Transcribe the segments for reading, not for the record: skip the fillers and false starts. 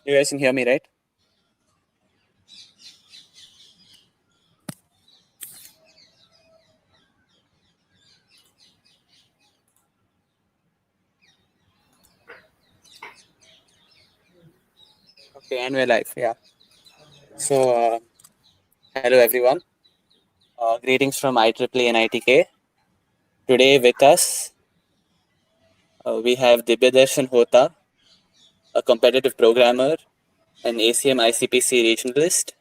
You guys can hear me, right? Okay, and we're live. Yeah. So, hello everyone. Greetings from IEEE NITK. Today with us, we have Dibyadarshan Hota, a competitive programmer, an ACM-ICPC regionalist,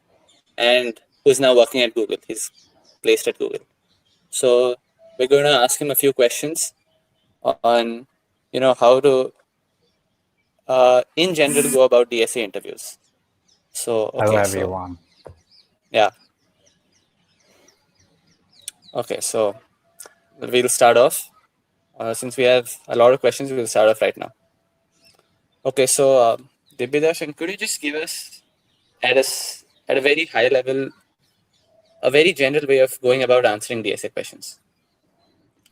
and who's now working at Google. He's placed at Google. So, we're going to ask him a few questions on, how to, in general, go about DSA interviews. So, okay. Hello, everyone. Yeah. Okay, so we'll start off. Since we have a lot of questions, we'll start off right now. Okay, so Dibyadarshan, could you just give us at a very high level, a very general way of going about answering DSA questions?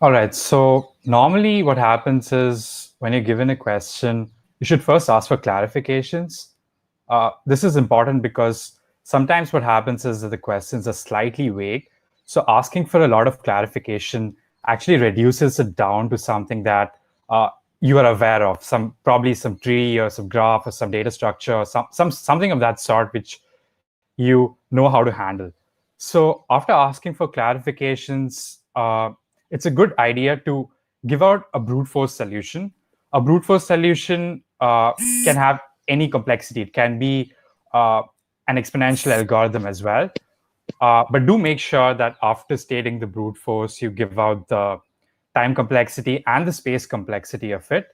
All right. So normally what happens is when you're given a question, you should first ask for clarifications. This is important because sometimes what happens is that the questions are slightly vague. So asking for a lot of clarification actually reduces it down to something that you are aware of, probably some tree or some graph or some data structure or something of that sort, which you know how to handle. So after asking for clarifications, it's a good idea to give out a brute force solution. A brute force solution can have any complexity. It can be an exponential algorithm as well. But do make sure that after stating the brute force, you give out the time complexity and the space complexity of it.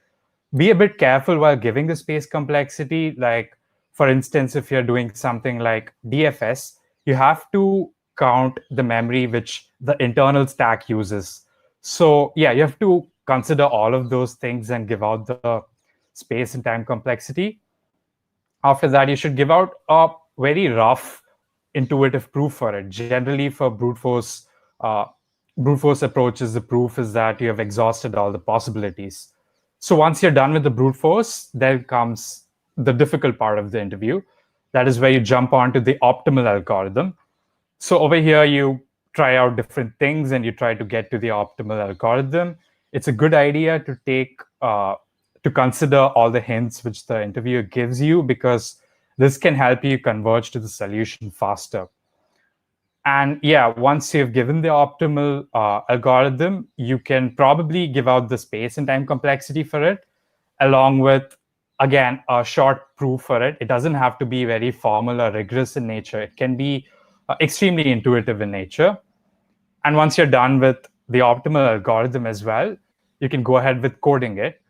Be a bit careful while giving the space complexity. Like, for instance, if you're doing something like DFS, you have to count the memory which the internal stack uses. So yeah, you have to consider all of those things and give out the space and time complexity. After that, you should give out a very rough, intuitive proof for it. Generally, for brute force approaches, the proof is that you have exhausted all the possibilities. So once you're done with the brute force, then comes the difficult part of the interview. That is where you jump onto the optimal algorithm. So over here, you try out different things and you try to get to the optimal algorithm. It's a good idea to to consider all the hints which the interviewer gives you, because this can help you converge to the solution faster. And yeah, once you've given the optimal algorithm, you can probably give out the space and time complexity for it, along with, again, a short proof for it. It doesn't have to be very formal or rigorous in nature. It can be extremely intuitive in nature. And once you're done with the optimal algorithm as well, you can go ahead with coding it.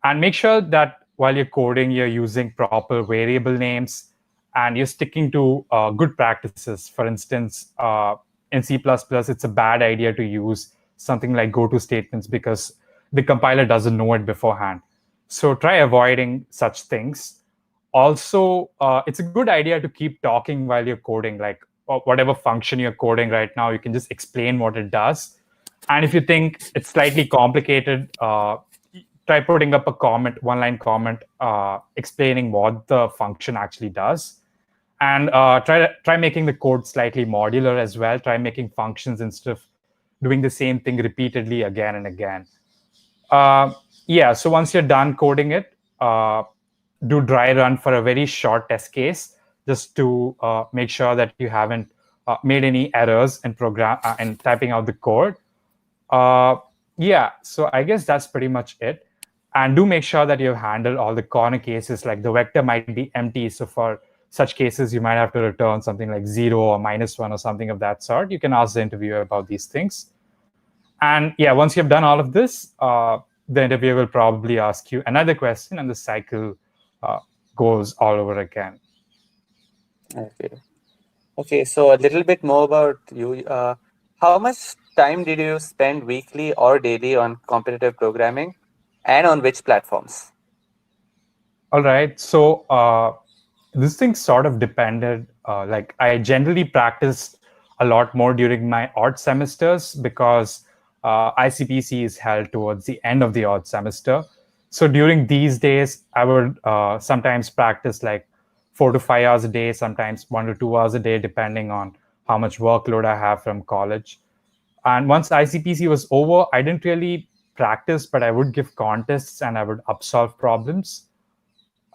And make sure that while you're coding, you're using proper variable names and you're sticking to good practices. For instance, in C++, it's a bad idea to use something like goto statements because the compiler doesn't know it beforehand. So try avoiding such things. Also, it's a good idea to keep talking while you're coding. Like whatever function you're coding right now, you can just explain what it does. And if you think it's slightly complicated, try putting up a comment, one-line comment, explaining what the function actually does. And try making the code slightly modular as well. Try making functions instead of doing the same thing repeatedly again and again. Yeah, so once you're done coding it, do dry run for a very short test case, just to make sure that you haven't made any errors in program and typing out the code. Yeah, so I guess that's pretty much it. And do make sure that you've handled all the corner cases, like the vector might be empty. So for such cases, you might have to return something like 0 or -1 or something of that sort. You can ask the interviewer about these things. And yeah, once you've done all of this, the interviewer will probably ask you another question, and the cycle goes all over again. Okay, so a little bit more about you. How much time did you spend weekly or daily on competitive programming, and on which platforms? All right, so this thing sort of depended. Like I generally practiced a lot more during my odd semesters because ICPC is held towards the end of the odd semester. So during these days, I would sometimes practice like 4 to 5 hours a day, sometimes 1 to 2 hours a day, depending on how much workload I have from college. And once ICPC was over, I didn't really practice, but I would give contests and I would upsolve problems.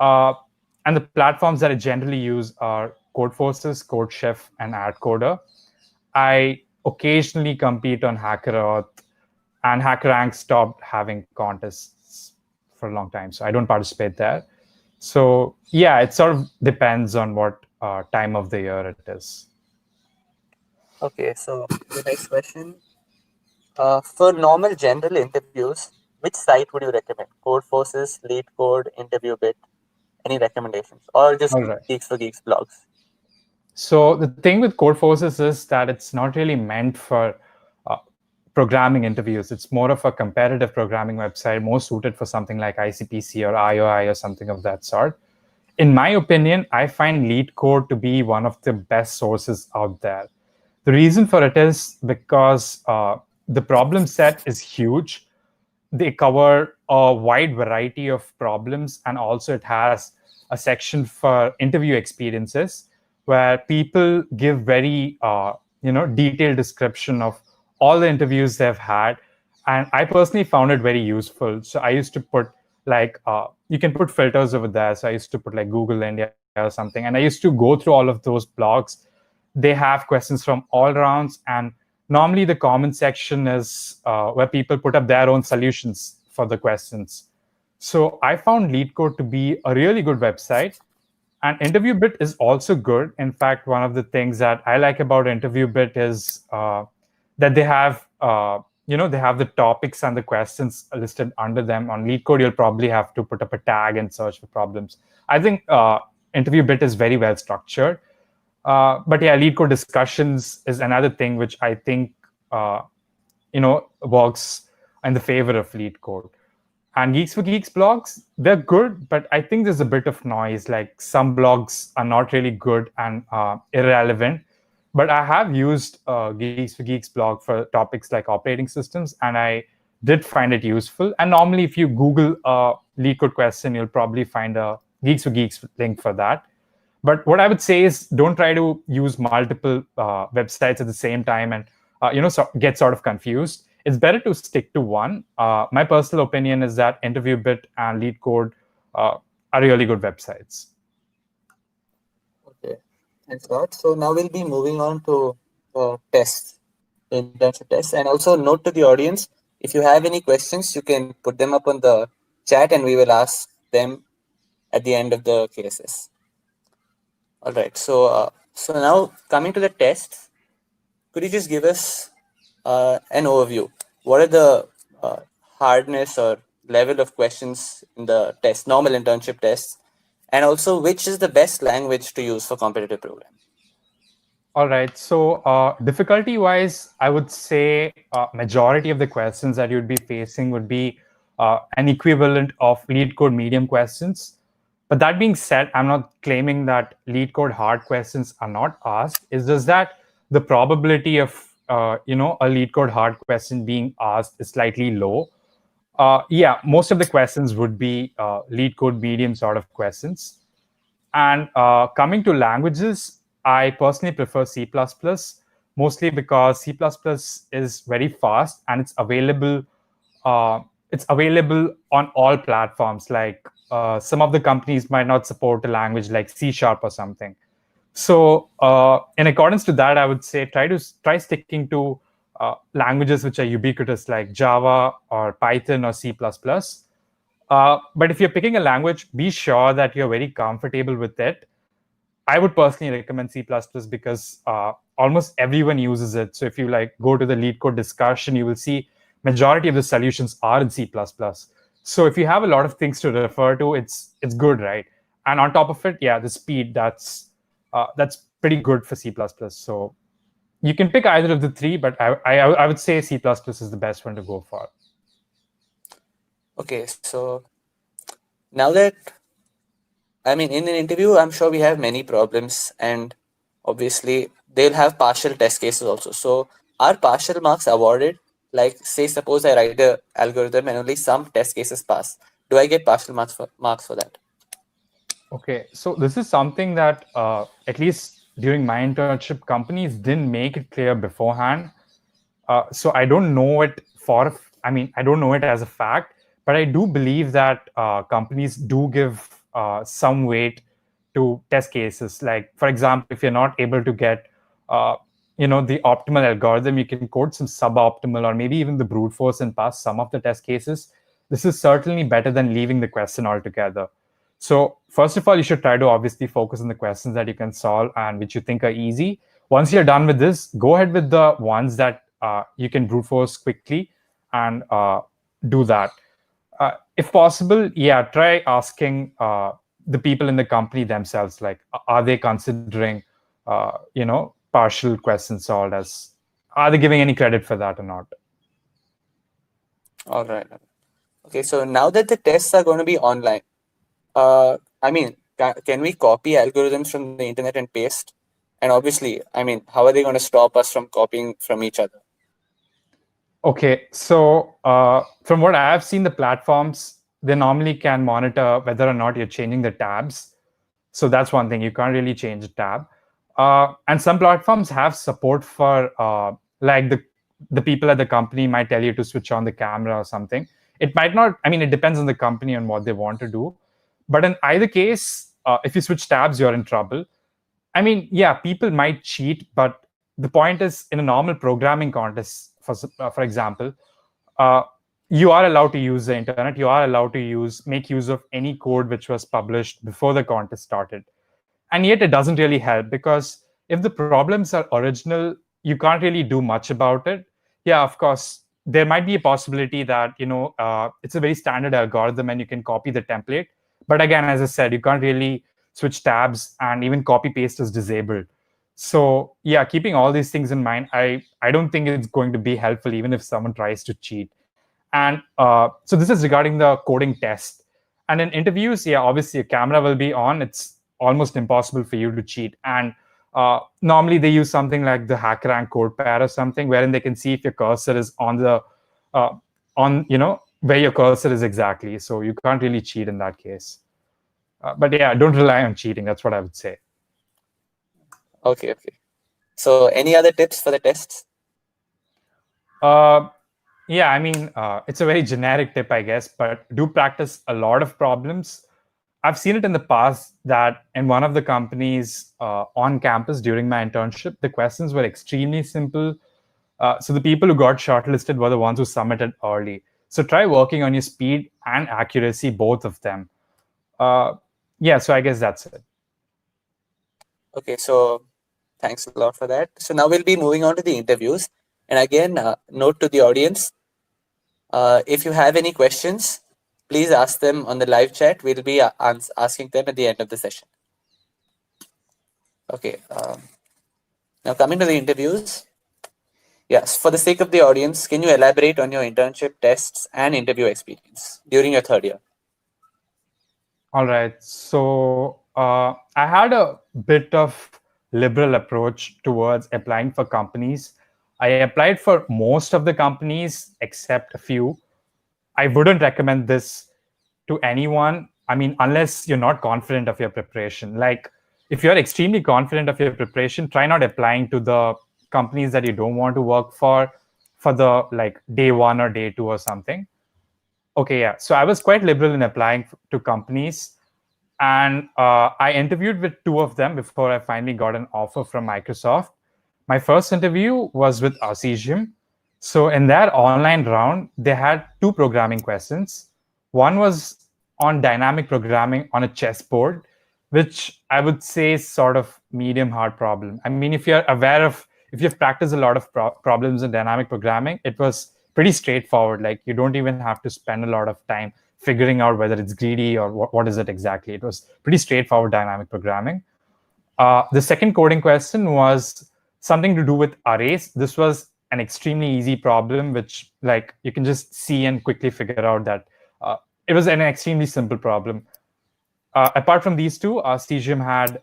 And the platforms that I generally use are Codeforces, CodeChef, and AdCoder. I occasionally compete on HackerEarth, and HackerRank stopped having contests for a long time, so I don't participate there. So yeah, it sort of depends on what time of the year it is. Okay, so the next question. For normal general interviews, which site would you recommend? Codeforces, LeetCode, InterviewBit? Any recommendations? Or just All right. Geeks for Geeks blogs? So the thing with Codeforces is that it's not really meant for uh, programming interviews. It's more of a competitive programming website, more suited for something like ICPC or IOI or something of that sort. In my opinion, I find LeetCode to be one of the best sources out there. The reason for it is because the problem set is huge. They cover a wide variety of problems, and also it has a section for interview experiences where people give very detailed description of all the interviews they've had. And I personally found it very useful. So I used to put like you can put filters over there. So I used to put like Google India or something, and I used to go through all of those blogs. They have questions from all rounds, and normally the comment section is where people put up their own solutions for the questions. So I found LeetCode to be a really good website. And InterviewBit is also good. In fact, one of the things that I like about InterviewBit is that they have they have the topics and the questions listed under them. On LeetCode, you'll probably have to put up a tag and search for problems. I think InterviewBit is very well structured. But yeah, LeetCode discussions is another thing which I think works in the favor of LeetCode. And Geeks for Geeks blogs, they're good, but I think there's a bit of noise. Like some blogs are not really good and irrelevant. But I have used Geeks for Geeks blog for topics like operating systems, and I did find it useful. And normally, if you Google a LeetCode question, you'll probably find a Geeks for Geeks link for that. But what I would say is don't try to use multiple websites at the same time and get sort of confused. It's better to stick to one. My personal opinion is that InterviewBit and LeetCode are really good websites. Okay, thanks a lot. So now we'll be moving on to tests, internship tests, and also note to the audience, if you have any questions, you can put them up on the chat and we will ask them at the end of the cases. All right, so now coming to the tests, could you just give us an overview? What are the hardness or level of questions in the test, normal internship tests, and also which is the best language to use for competitive programming? All right, so difficulty-wise, I would say majority of the questions that you'd be facing would be an equivalent of LeetCode medium questions. But that being said, I'm not claiming that LeetCode hard questions are not asked. It's just that the probability of a LeetCode hard question being asked is slightly low. Yeah, most of the questions would be LeetCode medium sort of questions. And coming to languages, I personally prefer C++, mostly because C++ is very fast and it's available. It's available on all platforms. Like some of the companies might not support a language like C# or something. So in accordance to that, I would say try sticking to languages which are ubiquitous like Java or Python or C++. But if you're picking a language, be sure that you're very comfortable with it. I would personally recommend C++ because almost everyone uses it. So if you go to the LeetCode discussion, you will see majority of the solutions are in C++. So if you have a lot of things to refer to, it's good, right? And on top of it, yeah, the speed, that's pretty good for C++. So you can pick either of the three, but I would say C++ is the best one to go for. Okay, so now that, in an interview, I'm sure we have many problems, and obviously they'll have partial test cases also. So are partial marks awarded? Like, say, suppose I write the algorithm and only some test cases pass. Do I get partial marks for that? Okay, so this is something that at least during my internship, companies didn't make it clear beforehand. So I don't know it I don't know it as a fact, but I do believe that companies do give some weight to test cases. Like, for example, if you're not able to get, uh, the optimal algorithm, you can code some suboptimal or maybe even the brute force and pass some of the test cases. This is certainly better than leaving the question altogether. So first of all, you should try to obviously focus on the questions that you can solve and which you think are easy. Once you're done with this, go ahead with the ones that you can brute force quickly and do that. If possible, yeah, try asking the people in the company themselves, like, are they considering, partial questions solved as, are they giving any credit for that or not? All right. Okay, so now that the tests are going to be online, can we copy algorithms from the internet and paste? And obviously, how are they going to stop us from copying from each other? Okay, so from what I have seen, the platforms, they normally can monitor whether or not you're changing the tabs. So that's one thing. You can't really change a tab. And some platforms have support for like the people at the company might tell you to switch on the camera or something. It might not. I mean, it depends on the company and what they want to do. But in either case, if you switch tabs, you're in trouble. I mean, yeah, people might cheat, but the point is, in a normal programming contest, for example, uh, you are allowed to use the internet. You are allowed to make use of any code which was published before the contest started. And yet, it doesn't really help, because if the problems are original, you can't really do much about it. Yeah, of course, there might be a possibility that it's a very standard algorithm and you can copy the template. But again, as I said, you can't really switch tabs, and even copy paste is disabled. So yeah, keeping all these things in mind, I don't think it's going to be helpful even if someone tries to cheat. And so this is regarding the coding test. And in interviews, yeah, obviously a camera will be on. It's almost impossible for you to cheat. And normally they use something like the HackerRank code pair or something, wherein they can see if your cursor is uh, on where your cursor is exactly. So you can't really cheat in that case. But yeah, don't rely on cheating. That's what I would say. Okay, okay. So any other tips for the tests? Uh, yeah, I mean, it's a very generic tip, I guess, but do practice a lot of problems. I've seen it in the past that in one of the companies on campus during my internship, the questions were extremely simple. So the people who got shortlisted were the ones who submitted early. So try working on your speed and accuracy, both of them. Yeah, so I guess that's it. Okay, so thanks a lot for that. So now we'll be moving on to the interviews. And again, note to the audience, if you have any questions, please ask them on the live chat. We'll be asking them at the end of the session. Okay, now coming to the interviews. Yes, for the sake of the audience, can you elaborate on your internship tests and interview experience during your third year? All right. So I had a bit of liberal approach towards applying for companies. I applied for most of the companies except a few. I wouldn't recommend this to anyone. I mean, unless you're not confident of your preparation. Like, if you're extremely confident of your preparation, try not applying to the companies that you don't want to work for the like day one or day two or something. Okay, yeah. So I was quite liberal in applying to companies, and I interviewed with two of them before I finally got an offer from Microsoft. My first interview was with Arcesium. So in that online round, they had two programming questions. One was on dynamic programming on a chessboard, which I would say is sort of medium hard problem. I mean, if you've practiced a lot of problems in dynamic programming, it was pretty straightforward. Like, you don't even have to spend a lot of time figuring out whether it's greedy or what is it exactly. It was pretty straightforward dynamic programming. The second coding question was something to do with arrays. This was an extremely easy problem, which like you can just see and quickly figure out that it was an extremely simple problem. Apart from these two, Cesium had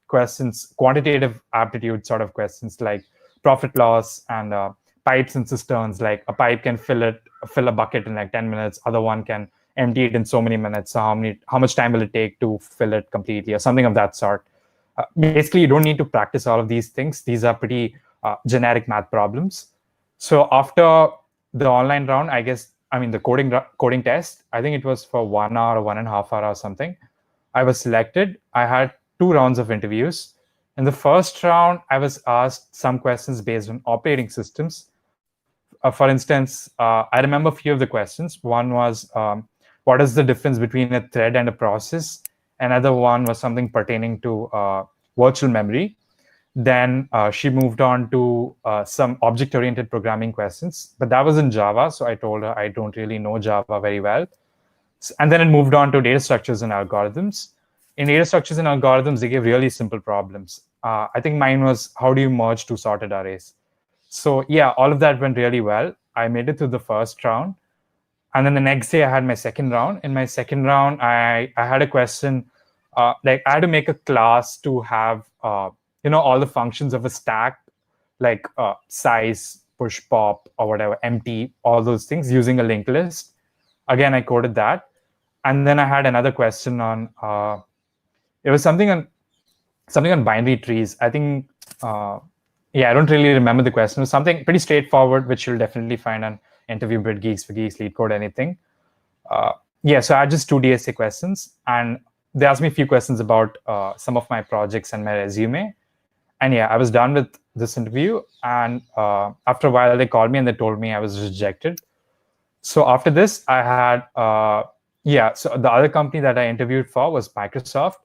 questions, quantitative aptitude sort of questions like profit loss and pipes and cisterns. Like, a pipe can fill a bucket in like 10 minutes. Other one can empty it in so many minutes. So how much time will it take to fill it completely, or something of that sort. Basically, you don't need to practice all of these things. These are pretty generic math problems. So after the online round, the coding test, I think it was for 1 hour or 1.5 hours or something. I was selected. I had 2 rounds of interviews. In the first round, I was asked some questions based on operating systems. For instance, I remember a few of the questions. One was, what is the difference between a thread and a process? Another one was something pertaining to virtual memory. Then she moved on to some object-oriented programming questions, but that was in Java. So I told her I don't really know Java very well. And then it moved on to data structures and algorithms. In data structures and algorithms, they gave really simple problems. I think mine was, how do you merge two sorted arrays? So yeah, all of that went really well. I made it through the first round. And then the next day I had my second round. In my second round, I had a question, like I had to make a class to have, all the functions of a stack, like size, push, pop, or whatever, empty, all those things using a linked list. Again, I coded that. And then I had another question on, it was something on binary trees. I think, I don't really remember the question. It was something pretty straightforward, which you'll definitely find on Interview, Bit, Geeks for Geeks, Lead Code, anything. So I had just 2 DSA questions, and they asked me a few questions about some of my projects and my resume. And I was done with this interview. And after a while, they called me and they told me I was rejected. So after this, I had, so the other company that I interviewed for was Microsoft.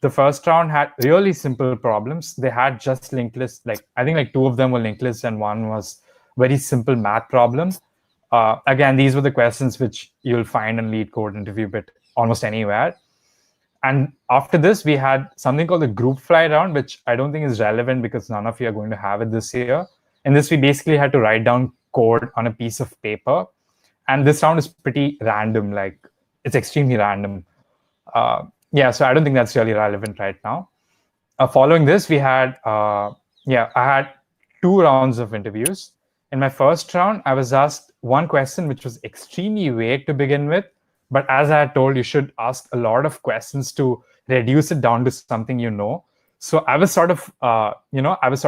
The first round had really simple problems. They had just linked lists. I think 2 of them were linked lists and one was very simple math problem. Again, these were the questions which you'll find in Lead Code, Interview Bit, almost anywhere. And after this, we had something called the group fly round, which I don't think is relevant because none of you are going to have it this year. In this, we basically had to write down code on a piece of paper. And this round is pretty random, it's extremely random. So I don't think that's really relevant right now. Following this, we had, I had 2 rounds of interviews. In my first round, I was asked one question, which was extremely vague to begin with. But as I had told, you should ask a lot of questions to reduce it down to something you know. So I was sort of,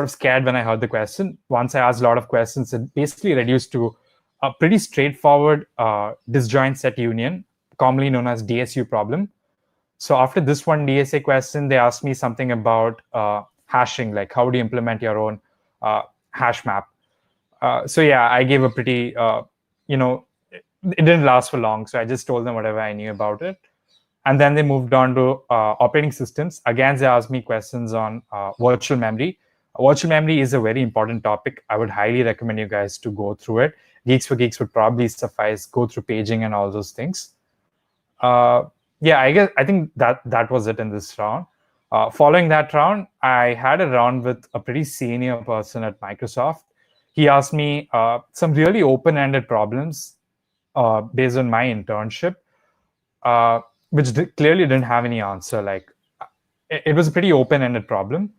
scared when I heard the question. Once I asked a lot of questions, it basically reduced to a pretty straightforward disjoint set union, commonly known as DSU problem. So after this one DSA question, they asked me something about hashing, like how do you implement your own hash map? I gave a pretty, it didn't last for long. So I just told them whatever I knew about it. And then they moved on to operating systems. Again, they asked me questions on virtual memory. Virtual memory is a very important topic. I would highly recommend you guys to go through it. Geeks for Geeks would probably suffice, go through paging and all those things. I think that was it in this round. Following that round, I had a round with a pretty senior person at Microsoft. He asked me some really open-ended problems based on my internship, which clearly didn't have any answer. It was a pretty open-ended problem.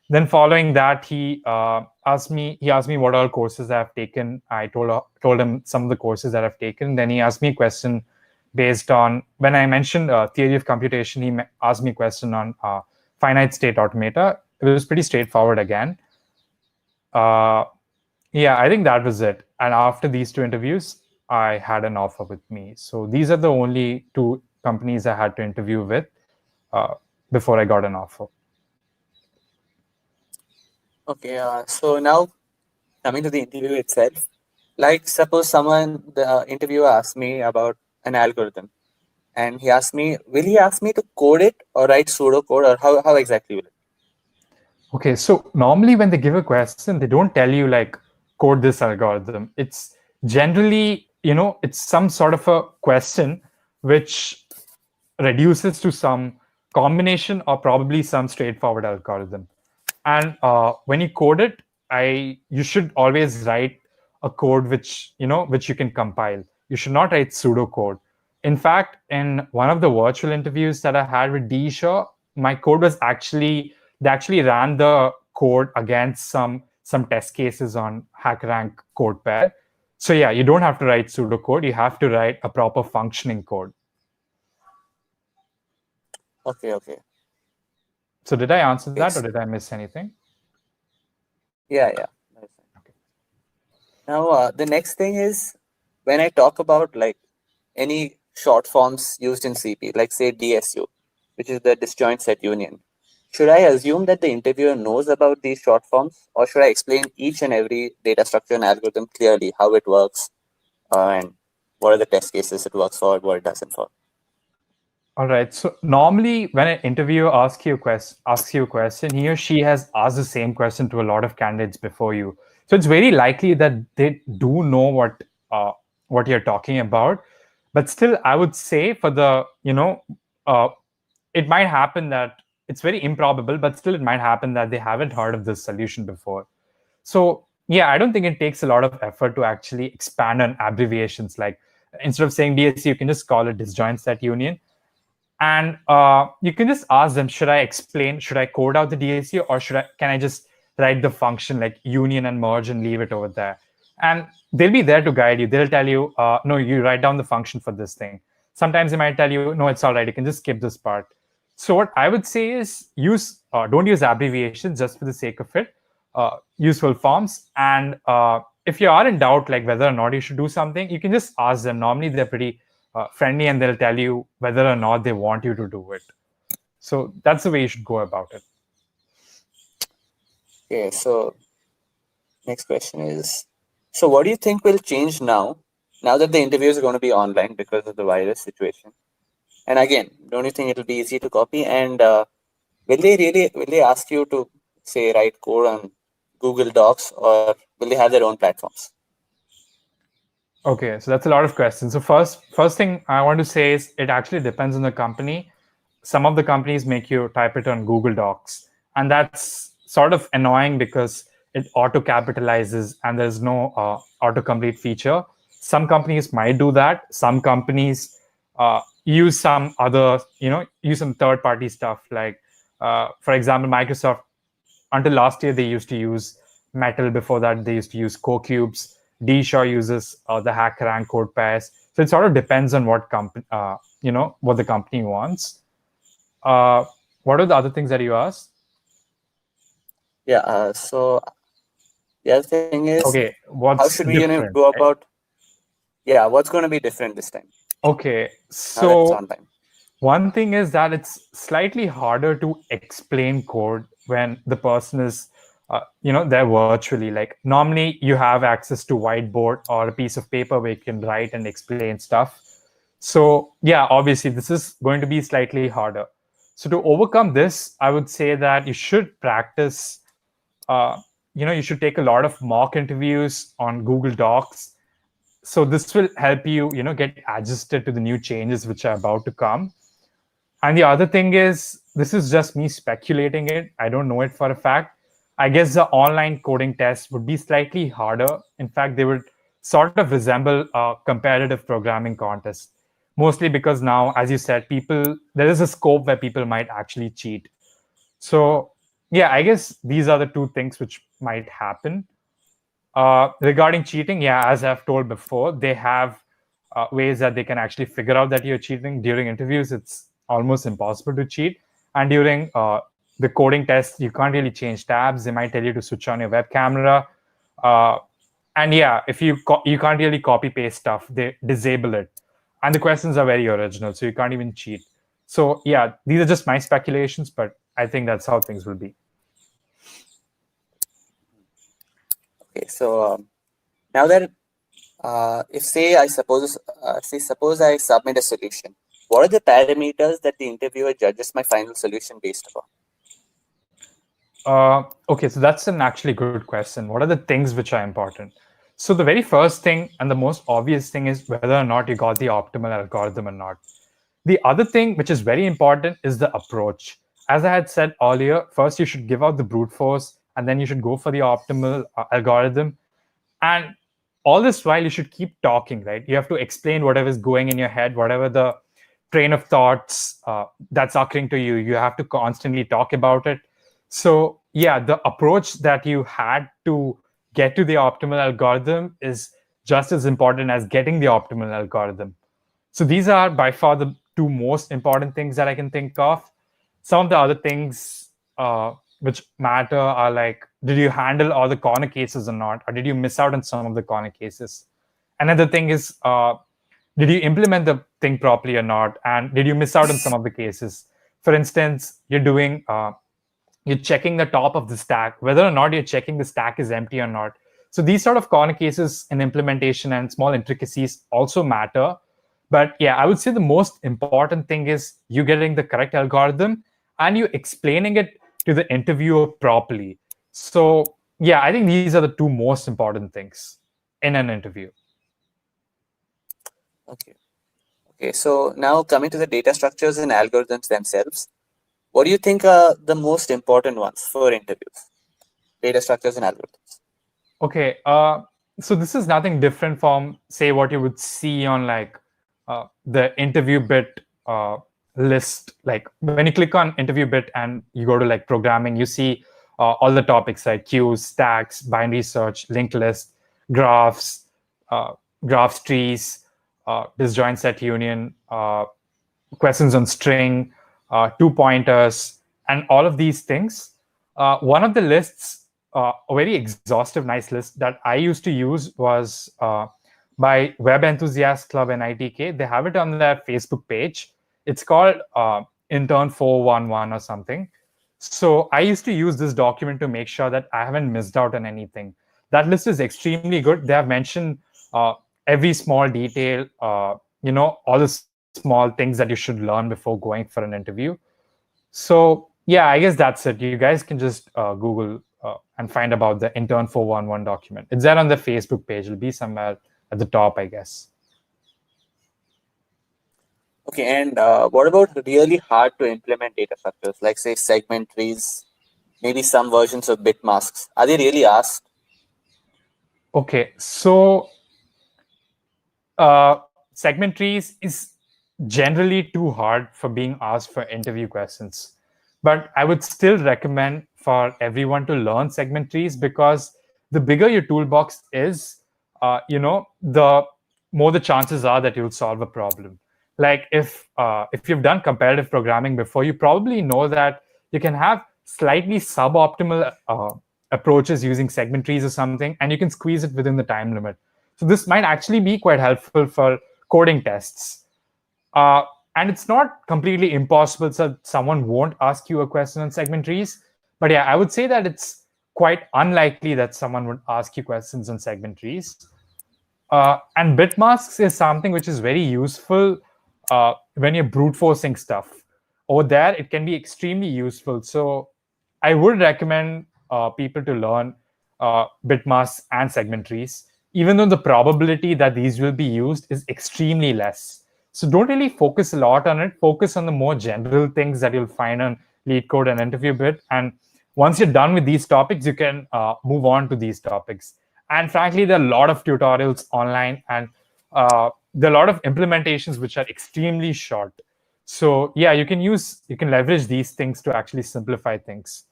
Then following that, he asked me what all courses I have taken. I told him some of the courses that I've taken. Then he asked me a question based on, when I mentioned theory of computation, he asked me a question on finite state automata. It was pretty straightforward again. I think that was it. And after these 2 interviews, I had an offer with me. So these are the only 2 companies I had to interview with before I got an offer. Okay, so now coming to the interview itself, suppose the interviewer asked me about an algorithm, and will he ask me to code it or write pseudocode, or how exactly will it? Okay, so normally when they give a question, they don't tell you code this algorithm. It's generally, it's some sort of a question which reduces to some combination or probably some straightforward algorithm. And when you code it, you should always write a code which you can compile. You should not write pseudocode. In fact, in one of the virtual interviews that I had with DShaw, my code was they actually ran the code against some test cases on HackerRank code pair. So you don't have to write pseudocode. You have to write a proper functioning code. Okay. So did I answer that, Yes. or did I miss anything? Yeah. That's fine. Okay. Now, the next thing is when I talk about like any short forms used in CP, like say DSU, which is the disjoint set union. Should I assume that the interviewer knows about these short forms, or should I explain each and every data structure and algorithm clearly, how it works, and what are the test cases it works for, what it doesn't for? All right. So normally, when an interviewer asks you a question, he or she has asked the same question to a lot of candidates before you. So it's very likely that they do know what you're talking about. But still, I would say for the uh, it might happen that it's very improbable, but still, it might happen that they haven't heard of this solution before. So yeah, I don't think it takes a lot of effort to actually expand on abbreviations. Like instead of saying DSC, you can just call it disjoint set union. And you can just ask them, should I code out the DAC, or can I just write the function like union and merge and leave it over there? And they'll be there to guide you. They'll tell you, no, you write down the function for this thing. Sometimes they might tell you, no, it's all right, you can just skip this part. So what I would say is don't use abbreviations just for the sake of it. Use full forms. And if you are in doubt, like whether or not you should do something, you can just ask them. Normally, they're pretty friendly, and they'll tell you whether or not they want you to do it. So that's the way you should go about it. Okay, so next question is, so what do you think will change now that the interviews are going to be online because of the virus situation? And again, don't you think it'll be easy to copy? And will they ask you to say write code on Google Docs, or will they have their own platforms? Okay, so that's a lot of questions. So first thing I want to say is it actually depends on the company. Some of the companies make you type it on Google Docs, and that's sort of annoying because it auto capitalizes and there's no autocomplete feature. Some companies might do that. Some companies use some other, use some third party stuff. Like, for example, Microsoft, until last year, they used to use Metal. Before that, they used to use CoCubes. DShaw uses the HackerRank code pairs. So it sort of depends on what company, what the company wants. What are the other things that you asked? Yeah. So the other thing is, okay, how what's should we different? go about? Yeah, what's going to be different this time Okay, now that it's so online? one thing is that it's slightly harder to explain code when the person is, they're virtually. Like normally, you have access to whiteboard or a piece of paper where you can write and explain stuff. So yeah, obviously, this is going to be slightly harder. So to overcome this, I would say that you should practice. You should take a lot of mock interviews on Google Docs. So this will help you, get adjusted to the new changes which are about to come. And the other thing is, this is just me speculating it. I don't know it for a fact. I guess the online coding test would be slightly harder. In fact, they would sort of resemble a competitive programming contest, mostly because now, as you said, there is a scope where people might actually cheat. So, yeah, I guess these are the two things which might happen. Regarding cheating, yeah, as I've told before, they have ways that they can actually figure out that you're cheating. During interviews, it's almost impossible to cheat. And during the coding test, you can't really change tabs. They might tell you to switch on your web camera. Uh, and yeah, if you can't really copy paste stuff, they disable it. And the questions are very original, so you can't even cheat. So yeah, these are just my speculations, but I think that's how things will be. Okay, so now that if suppose I submit a solution, what are the parameters that the interviewer judges my final solution based upon? Okay, so that's an actually good question. What are the things which are important? So the very first thing and the most obvious thing is whether or not you got the optimal algorithm or not. The other thing which is very important is the approach. As I had said earlier, first you should give out the brute force, and then you should go for the optimal algorithm. And all this while, you should keep talking, right? You have to explain whatever is going in your head, whatever the train of thoughts that's occurring to you. You have to constantly talk about it. So yeah, the approach that you had to get to the optimal algorithm is just as important as getting the optimal algorithm. So these are by far the two most important things that I can think of. Some of the other things which matter are like, did you handle all the corner cases or not? Or did you miss out on some of the corner cases? Another thing is, did you implement the thing properly or not? And did you miss out on some of the cases? For instance, you're checking the top of the stack, whether or not you're checking the stack is empty or not. So these sort of corner cases in implementation and small intricacies also matter. But yeah, I would say the most important thing is you getting the correct algorithm and you explaining it to the interviewer properly. So yeah, I think these are the two most important things in an interview. Okay. Okay. So now coming to the data structures and algorithms themselves, what do you think are the most important ones for interviews? Data structures and algorithms. Okay. So this is nothing different from, say, what you would see on like the interview bit list. Like when you click on interview bit and you go to like programming, you see all the topics like queues, stacks, binary search, linked list, graphs, graphs trees, disjoint set union, questions on string, two pointers, and all of these things. One of the lists, a very exhaustive, nice list that I used to use was by Web Enthusiast Club and ITK. They have it on their Facebook page. It's called Intern 411 or something. So I used to use this document to make sure that I haven't missed out on anything. That list is extremely good. They have mentioned every small detail, all the small things that you should learn before going for an interview. So yeah, I guess that's it. You guys can just Google and find about the Intern 411 document. It's there on the Facebook page. It'll be somewhere at the top, I guess. Okay, and what about really hard to implement data structures, like say segment trees, maybe some versions of bit masks? Are they really asked? Okay, so segment trees is generally too hard for being asked for interview questions. But I would still recommend for everyone to learn segment trees, because the bigger your toolbox is, the more the chances are that you'll solve a problem. Like if you've done comparative programming before, you probably know that you can have slightly suboptimal approaches using segment trees or something, and you can squeeze it within the time limit. So this might actually be quite helpful for coding tests. And it's not completely impossible, so someone won't ask you a question on segment trees. But yeah, I would say that it's quite unlikely that someone would ask you questions on segment trees. And bit masks is something which is very useful when you're brute forcing stuff. Over there, it can be extremely useful. So I would recommend people to learn bit masks and segment trees, even though the probability that these will be used is extremely less. So don't really focus a lot on it. Focus on the more general things that you'll find on LeetCode and Interview Bit. And once you're done with these topics, you can move on to these topics. And frankly, there are a lot of tutorials online, and there are a lot of implementations which are extremely short. So yeah, you can leverage these things to actually simplify things.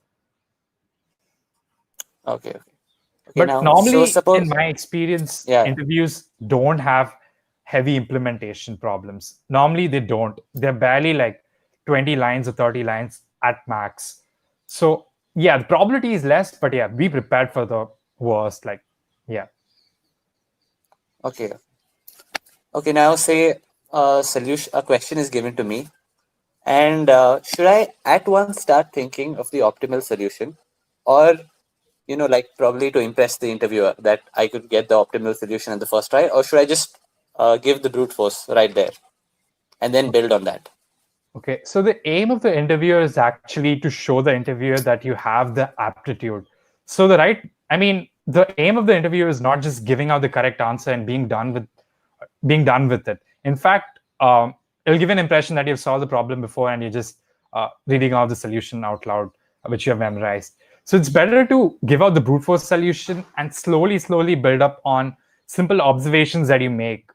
Okay. But now, normally, so suppose, in my experience, yeah. interviews don't have heavy implementation problems. Normally, they don't. They're barely like 20 lines or 30 lines at max. So yeah, the probability is less, but yeah, be prepared for the worst. Like, yeah. Okay. Now say a question is given to me, and should I at once start thinking of the optimal solution, or like probably to impress the interviewer that I could get the optimal solution at the first try, or should I just give the brute force right there and then build on that? Okay, so the aim of the interviewer is actually to show the interviewer that you have the aptitude. So the aim of the interviewer is not just giving out the correct answer and being done with it. In fact, it'll give an impression that you've solved the problem before and you're just reading out the solution out loud, which you have memorized. So it's better to give out the brute force solution and slowly build up on simple observations that you make.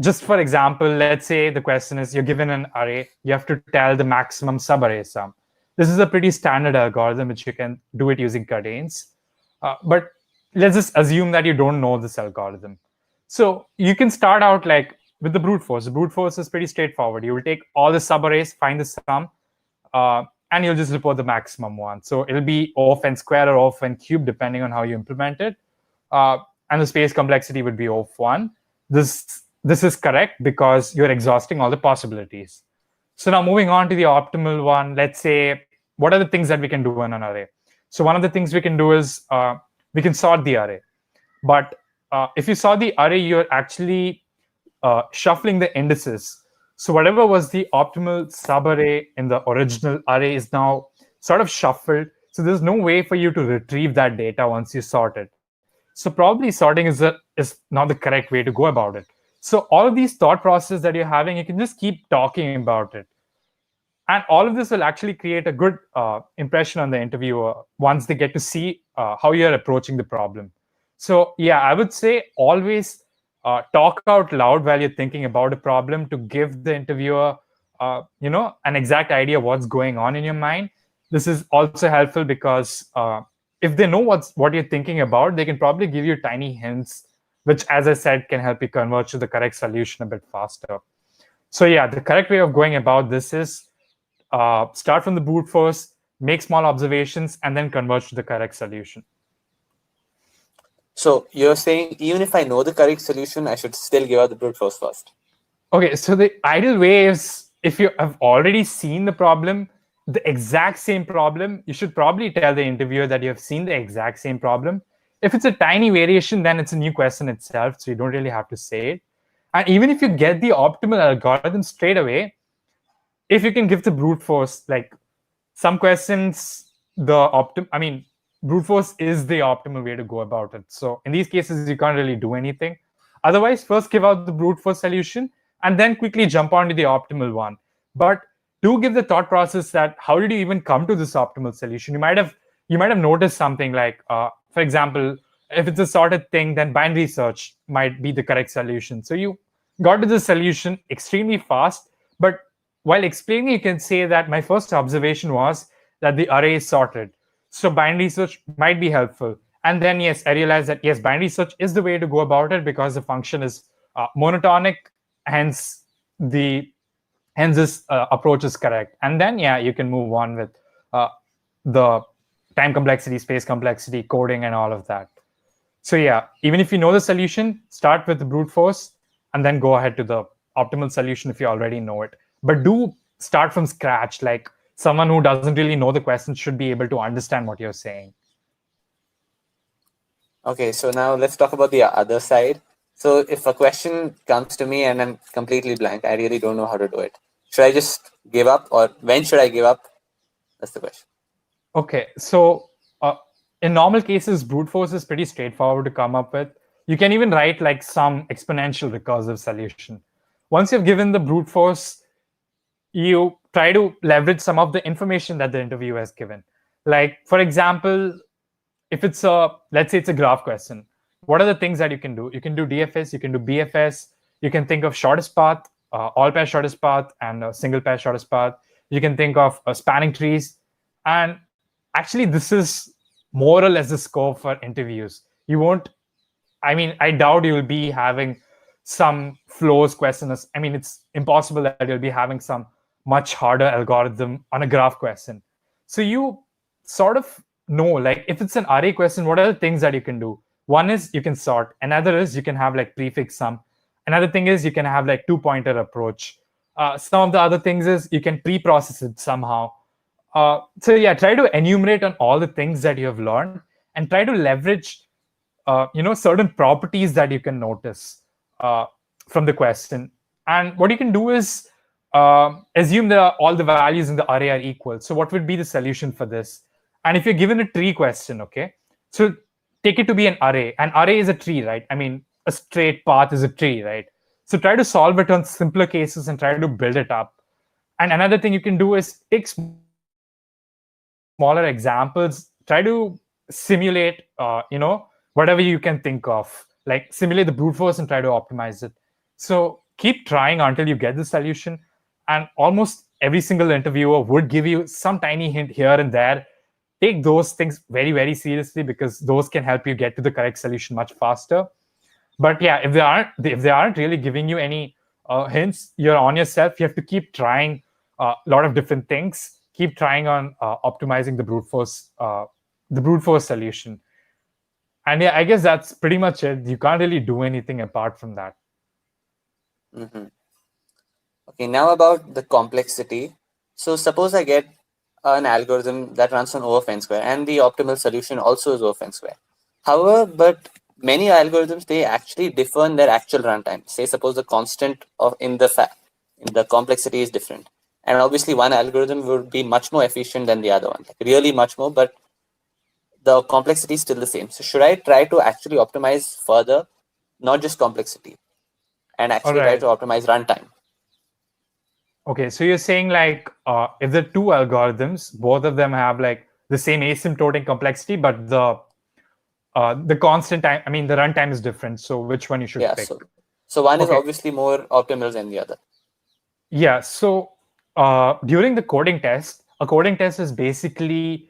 Just for example, let's say the question is you're given an array, you have to tell the maximum subarray sum. This is a pretty standard algorithm which you can do it using Cadence. But let's just assume that you don't know this algorithm. So you can start out like with the brute force is pretty straightforward. You will take all the subarrays, find the sum, and you'll just report the maximum one. So it'll be O of n square or O of n cube, depending on how you implement it. And the space complexity would be O of 1. This is correct because you're exhausting all the possibilities. So now moving on to the optimal one, let's say, what are the things that we can do in an array? So one of the things we can do is we can sort the array. But if you sort the array, you're actually shuffling the indices. So whatever was the optimal subarray in the original array is now sort of shuffled. So there's no way for you to retrieve that data once you sort it. So probably sorting is not the correct way to go about it. So all of these thought processes that you're having, you can just keep talking about it. And all of this will actually create a good impression on the interviewer once they get to see how you're approaching the problem. So yeah, I would say always talk out loud while you're thinking about a problem to give the interviewer an exact idea of what's going on in your mind. This is also helpful because if they know what you're thinking about, they can probably give you tiny hints, which, as I said, can help you converge to the correct solution a bit faster. So yeah, the correct way of going about this is start from the brute force, make small observations, and then converge to the correct solution. So you're saying even if I know the correct solution, I should still give out the brute force first? Okay, so the ideal way is if you have already seen the problem, the exact same problem, you should probably tell the interviewer that you have seen the exact same problem. If it's a tiny variation, then it's a new question itself, so you don't really have to say it. And even if you get the optimal algorithm straight away, if you can give the brute force, like some questions, brute force is the optimal way to go about it. So in these cases, you can't really do anything. Otherwise, first give out the brute force solution and then quickly jump onto the optimal one. But do give the thought process that how did you even come to this optimal solution? You might have noticed something like, for example, if it's a sorted thing, then binary search might be the correct solution. So you got to the solution extremely fast, but while explaining, you can say that my first observation was that the array is sorted. So binary search might be helpful. And then, yes, I realized that, yes, binary search is the way to go about it because the function is monotonic, hence this approach is correct. And then, yeah, you can move on with the time complexity, space complexity, coding, and all of that. So yeah, even if you know the solution, start with the brute force, and then go ahead to the optimal solution if you already know it. But do start from scratch. Like someone who doesn't really know the question should be able to understand what you're saying. Okay, so now let's talk about the other side. So if a question comes to me and I'm completely blank, I really don't know how to do it. Should I just give up, or when should I give up? That's the question. Okay, so in normal cases, brute force is pretty straightforward to come up with. You can even write like some exponential recursive solution. Once you've given the brute force, you try to leverage some of the information that the interviewer has given. Like, for example, if let's say it's a graph question, what are the things that you can do? You can do DFS, you can do BFS, you can think of shortest path, all pair shortest path, and single pair shortest path. You can think of spanning trees. And actually, this is more or less the scope for interviews. I doubt you will be having some flows questions. It's impossible that you'll be having some much harder algorithm on a graph question. So you sort of know, like if it's an array question, what are the things that you can do? One is you can sort. Another is you can have like prefix sum. Another thing is you can have like two-pointer approach. Some of the other things is you can pre-process it somehow. So yeah, try to enumerate on all the things that you have learned and try to leverage certain properties that you can notice from the question. And what you can do is assume that all the values in the array are equal. So what would be the solution for this? And if you're given a tree question, okay, so take it to be an array. An array is a tree, right? A straight path is a tree, right? So try to solve it on simpler cases and try to build it up. And another thing you can do is take smaller examples, try to simulate, whatever you can think of, like simulate the brute force and try to optimize it. So keep trying until you get the solution. And almost every single interviewer would give you some tiny hint here and there. Take those things very, very seriously because those can help you get to the correct solution much faster. But yeah, if they aren't really giving you any hence you're on yourself. You have to keep trying a lot of different things, keep trying on optimizing the brute force solution. And yeah, I guess that's pretty much it. You can't really do anything apart from that. Mm-hmm. Okay, now about the complexity. So suppose I get an algorithm that runs on O of n square, and the optimal solution also is O of n square. However, but many algorithms, they actually differ in their actual runtime. Say suppose the constant of in the complexity is different. And obviously one algorithm would be much more efficient than the other one, like really much more, but the complexity is still the same. So should I try to actually optimize further, not just complexity, and All actually try right. to optimize runtime? Okay, so you're saying like if the two algorithms, both of them have like the same asymptotic complexity, but the constant time, I mean, the runtime is different. So which one you should Yeah, pick? so one is Okay. obviously more optimal than the other. Yeah. So during the coding test, a coding test is basically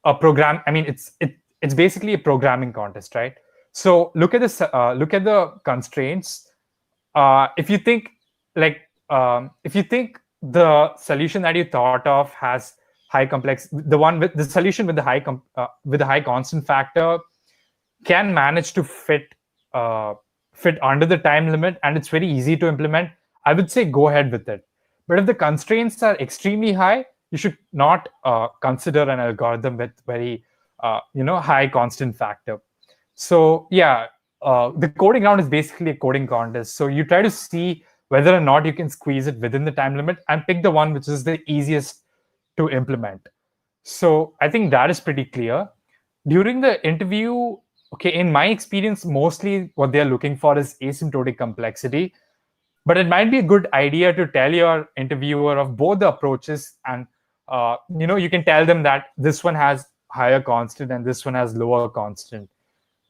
a program. I mean, it's basically a programming contest, right? So look at the constraints. If you think like if you think the solution that you thought of has high complex, the one with the solution with the with the high constant factor can manage to fit under the time limit, and it's very easy to implement, I would say go ahead with it. But if the constraints are extremely high, you should not consider an algorithm with very high constant factor. So yeah, the coding round is basically a coding contest. So you try to see whether or not you can squeeze it within the time limit and pick the one which is the easiest to implement. So I think that is pretty clear. During the interview, okay, in my experience, mostly what they're looking for is asymptotic complexity. But it might be a good idea to tell your interviewer of both the approaches, and you can tell them that this one has higher constant and this one has lower constant.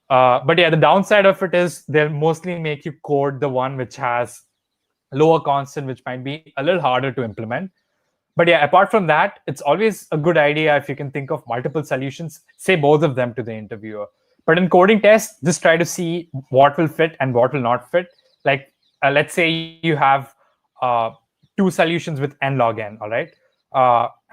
But yeah, the downside of it is they'll mostly make you code the one which has lower constant, which might be a little harder to implement. But yeah, apart from that, it's always a good idea if you can think of multiple solutions, say both of them to the interviewer. But in coding tests, just try to see what will fit and what will not fit. Like, let's say you have uh, two solutions with n log n, all right?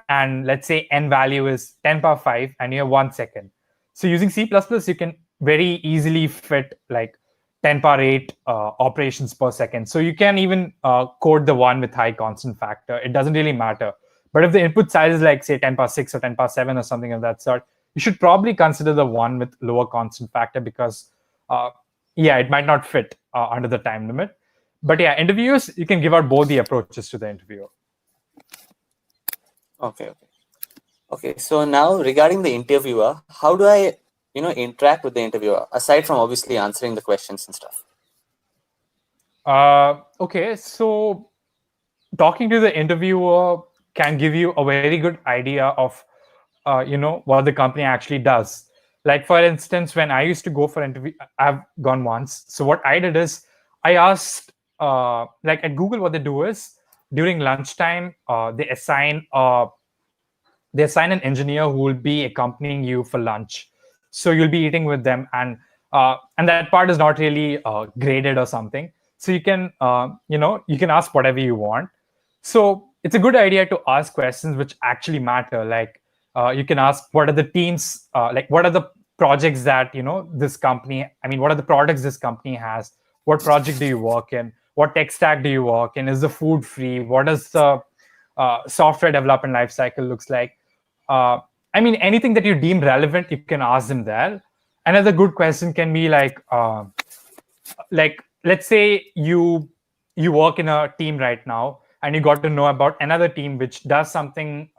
And let's say n value is 10 power 5 and you have 1 second. So using C++, you can very easily fit like 10 power 8 operations per second. So you can even code the one with high constant factor. It doesn't really matter. But if the input size is like, say, 10 power 6 or 10 power 7 or something of that sort, you should probably consider the one with lower constant factor because, yeah, it might not fit under the time limit. But yeah, interviews, you can give out both the approaches to the interviewer. Okay. So now regarding the interviewer, how do I, interact with the interviewer aside from obviously answering the questions and stuff? Okay, so talking to the interviewer can give you a very good idea of what the company actually does. Like for instance, when I used to go for interview, I've gone once. So what I did is I asked like at Google, what they do is during lunchtime they assign an engineer who will be accompanying you for lunch. So you'll be eating with them, and that part is not really graded or something. So you can you can ask whatever you want. So it's a good idea to ask questions which actually matter. Like you can ask what are the teams, like what are the projects that this company. I mean, what are the products this company has? What project do you work in? What tech stack do you work in? Is the food free? What does the software development lifecycle looks like? I mean, anything that you deem relevant, you can ask them there. Another good question can be like let's say you work in a team right now and you got to know about another team which does something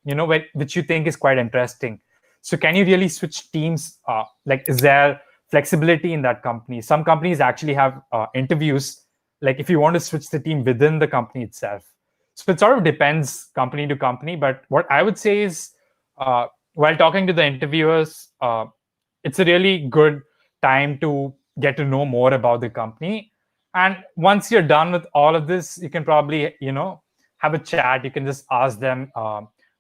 which you think is quite interesting. So can you really switch teams? Like, is there flexibility in that company? Some companies actually have interviews, like if you want to switch the team within the company itself. So it sort of depends company to company. But what I would say is, while talking to the interviewers, it's a really good time to get to know more about the company. And once you're done with all of this, you can probably have a chat. You can just ask them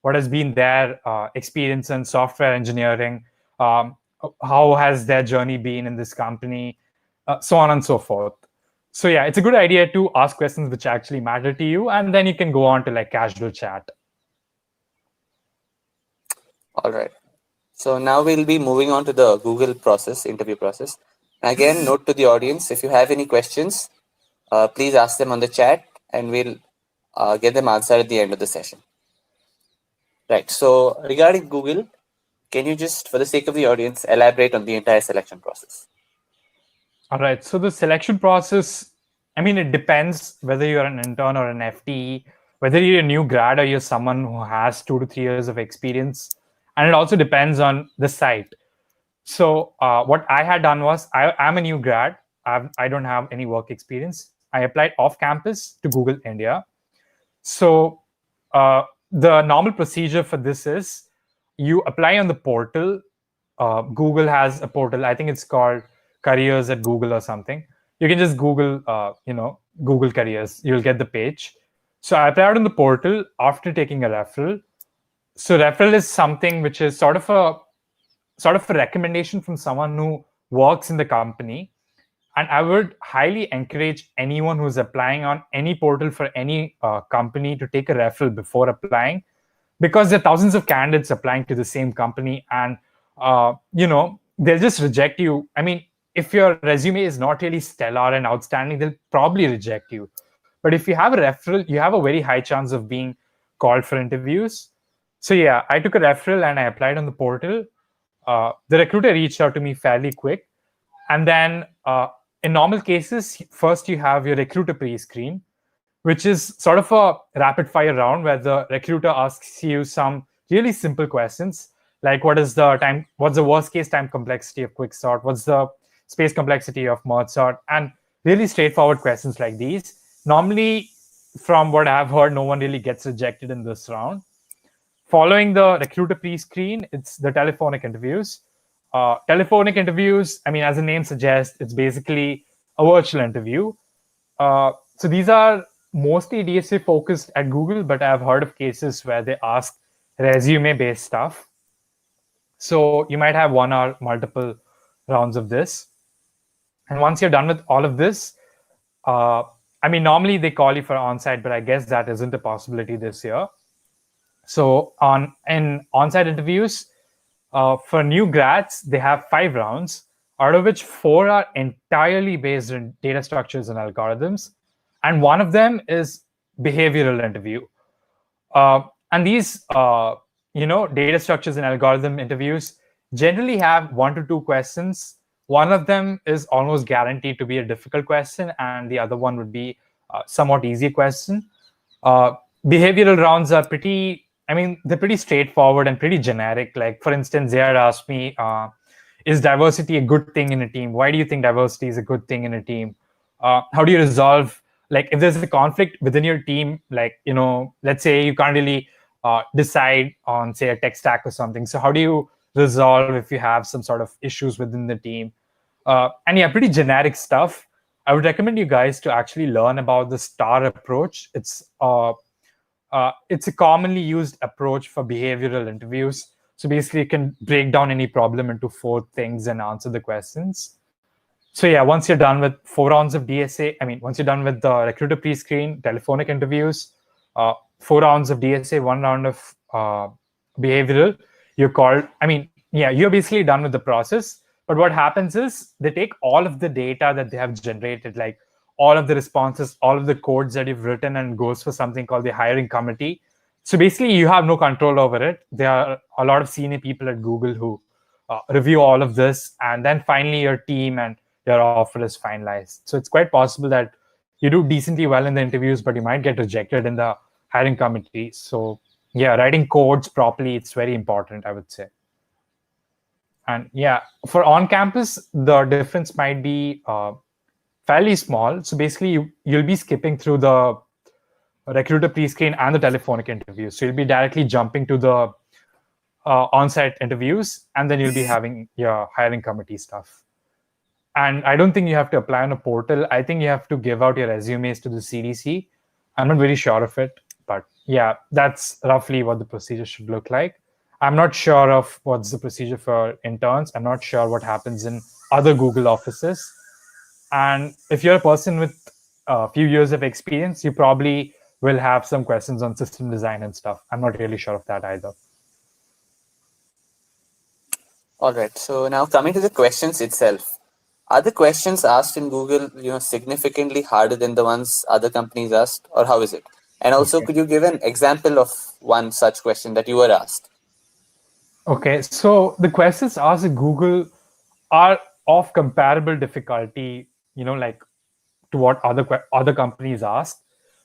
what has been their experience in software engineering, how has their journey been in this company, so on and so forth. So yeah, it's a good idea to ask questions which actually matter to you, and then you can go on to like casual chat. All right. So now we'll be moving on to the Google process, interview process. Again, note to the audience, if you have any questions, please ask them on the chat and we'll get them answered at the end of the session. Right. So regarding Google, can you just, for the sake of the audience, elaborate on the entire selection process? All right. So the selection process, I mean, it depends whether you're an intern or an FTE, whether you're a new grad or you're someone who has 2 to 3 years of experience. And it also depends on the site. So what I had done was, I'm a new grad. I don't have any work experience. I applied off campus to Google India. So the normal procedure for this is you apply on the portal. Google has a portal. I think it's called Careers at Google or something. You can just Google, Google Careers. You'll get the page. So I applied on the portal after taking a referral. So referral is something which is sort of a recommendation from someone who works in the company. And I would highly encourage anyone who's applying on any portal for any company to take a referral before applying, because there are thousands of candidates applying to the same company, and they'll just reject you. I mean, if your resume is not really stellar and outstanding, they'll probably reject you. But if you have a referral, you have a very high chance of being called for interviews. So yeah, I took a referral and I applied on the portal. The recruiter reached out to me fairly quick. And then in normal cases, first you have your recruiter pre-screen, which is sort of a rapid fire round where the recruiter asks you some really simple questions, like what's the worst case time complexity of quicksort, what's the space complexity of merge sort, and really straightforward questions like these. Normally, from what I've heard, no one really gets rejected in this round. Following the recruiter pre-screen, it's the telephonic interviews. Telephonic interviews, I mean, as the name suggests, it's basically a virtual interview. So these are mostly DSA focused at Google, but I've heard of cases where they ask resume-based stuff. So you might have 1 or multiple rounds of this. And once you're done with all of this, I mean, normally they call you for on-site, but I guess that isn't a possibility this year. So in on-site interviews, for new grads, they have 5 rounds, out of which 4 are entirely based on data structures and algorithms. And one of them is behavioral interview. And these, data structures and algorithm interviews generally have 1 to 2 questions. One of them is almost guaranteed to be a difficult question, and the other one would be a somewhat easy question. Behavioral rounds are they're pretty straightforward and pretty generic. Like, for instance, they had asked me, is diversity a good thing in a team? Why do you think diversity is a good thing in a team? How do you resolve, like, if there's a conflict within your team, like, let's say you can't really decide on, say, a tech stack or something. So how do you resolve if you have some sort of issues within the team? And yeah, pretty generic stuff. I would recommend you guys to actually learn about the STAR approach. It's a commonly used approach for behavioral interviews. So basically, you can break down any problem into 4 things and answer the questions. So yeah, once you're done with 4 rounds of DSA, once you're done with the recruiter pre-screen, telephonic interviews, 4 rounds of DSA, 1 round of behavioral, you're called, you're basically done with the process. But what happens is they take all of the data that they have generated, like all of the responses, all of the codes that you've written, and goes for something called the hiring committee. So basically, you have no control over it. There are a lot of senior people at Google who review all of this, and then finally your team and your offer is finalized. So it's quite possible that you do decently well in the interviews, but you might get rejected in the hiring committee. So yeah, writing codes properly, it's very important, I would say. And yeah, for on-campus, the difference might be fairly small. So basically, you'll be skipping through the recruiter pre-screen and the telephonic interviews. So you'll be directly jumping to the on-site interviews, and then you'll be having your hiring committee stuff. And I don't think you have to apply on a portal. I think you have to give out your resumes to the CDC. I'm not very sure of it, but yeah, that's roughly what the procedure should look like. I'm not sure of what's the procedure for interns. I'm not sure what happens in other Google offices. And if you're a person with a few years of experience, you probably will have some questions on system design and stuff. I'm not really sure of that either. All right. So now coming to the questions itself, are the questions asked in Google, significantly harder than the ones other companies asked, or how is it? And also, Okay. could you give an example of one such question that you were asked? Okay, so the questions asked at Google are of comparable difficulty, like to what other companies ask.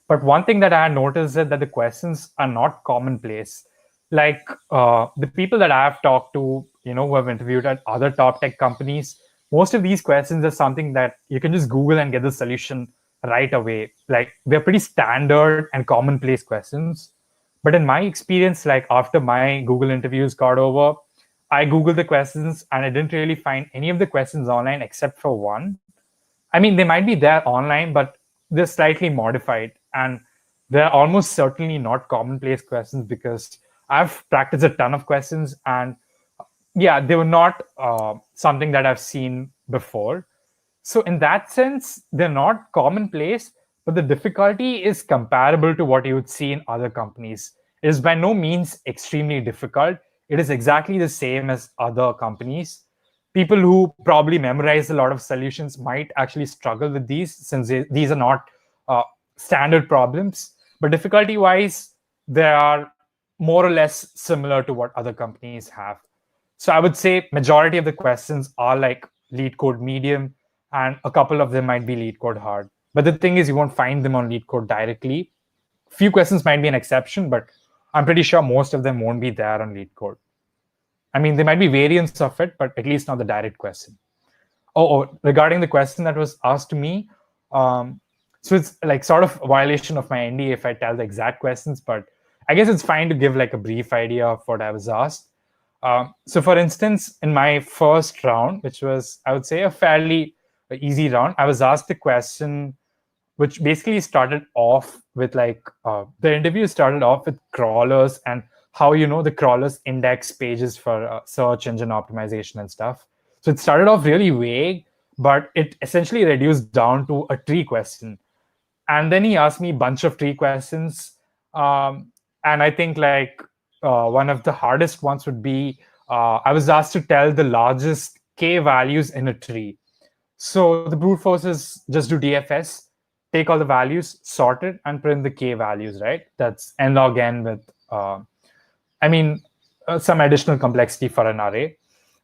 But one thing that I had noticed is that the questions are not commonplace. Like the people that I have talked to, who have interviewed at other top tech companies, most of these questions are something that you can just Google and get the solution right away. Like they're pretty standard and commonplace questions. But in my experience, like after my Google interviews got over, I Googled the questions and I didn't really find any of the questions online except for one. I mean, they might be there online, but they're slightly modified. And they're almost certainly not commonplace questions because I've practiced a ton of questions and yeah, they were not something that I've seen before. So in that sense, they're not commonplace, but the difficulty is comparable to what you would see in other companies. It is by no means extremely difficult. It is exactly the same as other companies. People who probably memorize a lot of solutions might actually struggle with these since these are not uh, standard problems. But difficulty wise, they are more or less similar to what other companies have. So I would say majority of the questions are like lead code medium, and a couple of them might be lead code hard. But the thing is, you won't find them on lead code directly. Few questions might be an exception, but I'm pretty sure most of them won't be there on lead code. I mean, there might be variants of it, but at least not the direct question. Regarding the question that was asked to me, so it's like sort of a violation of my NDA if I tell the exact questions, but I guess it's fine to give like a brief idea of what I was asked. So for instance, in my first round, which was, I would say, a fairly easy round, I was asked a question which basically started off with like the interview started off with crawlers and how the crawlers index pages for search engine optimization and stuff. So it started off really vague, but it essentially reduced down to a tree question. And then he asked me a bunch of tree questions. And I think like one of the hardest ones would be I was asked to tell the largest k values in a tree. So the brute force is just do DFS, take all the values, sort it, and print the k values, right? That's n log n with, I mean, some additional complexity for an array,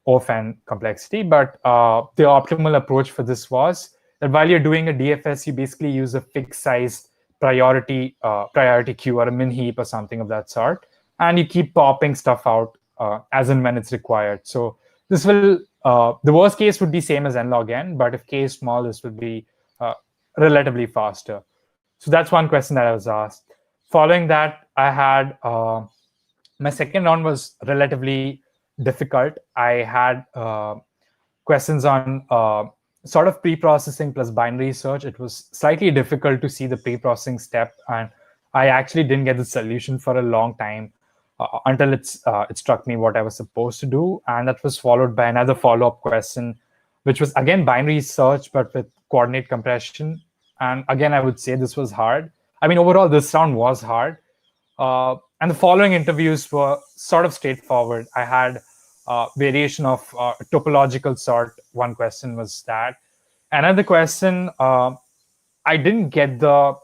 of complexity. But the optimal approach for this was that while you're doing a DFS, you basically use a fixed size priority queue or a min heap or something of that sort, and you keep popping stuff out as and when it's required. So this will the worst case would be same as n log n, but if k is small, this will be relatively faster. So that's one question that I was asked. Following that, I had my second round was relatively difficult. I had questions on sort of pre-processing plus binary search. It was slightly difficult to see the pre-processing step, and I actually didn't get the solution for a long time until it struck me what I was supposed to do. And that was followed by another follow-up question, which was again binary search, but with coordinate compression. And again, I would say this was hard. I mean, overall, this round was hard. And the following interviews were sort of straightforward. I had variation of topological sort. One question was that. Another question, I didn't get the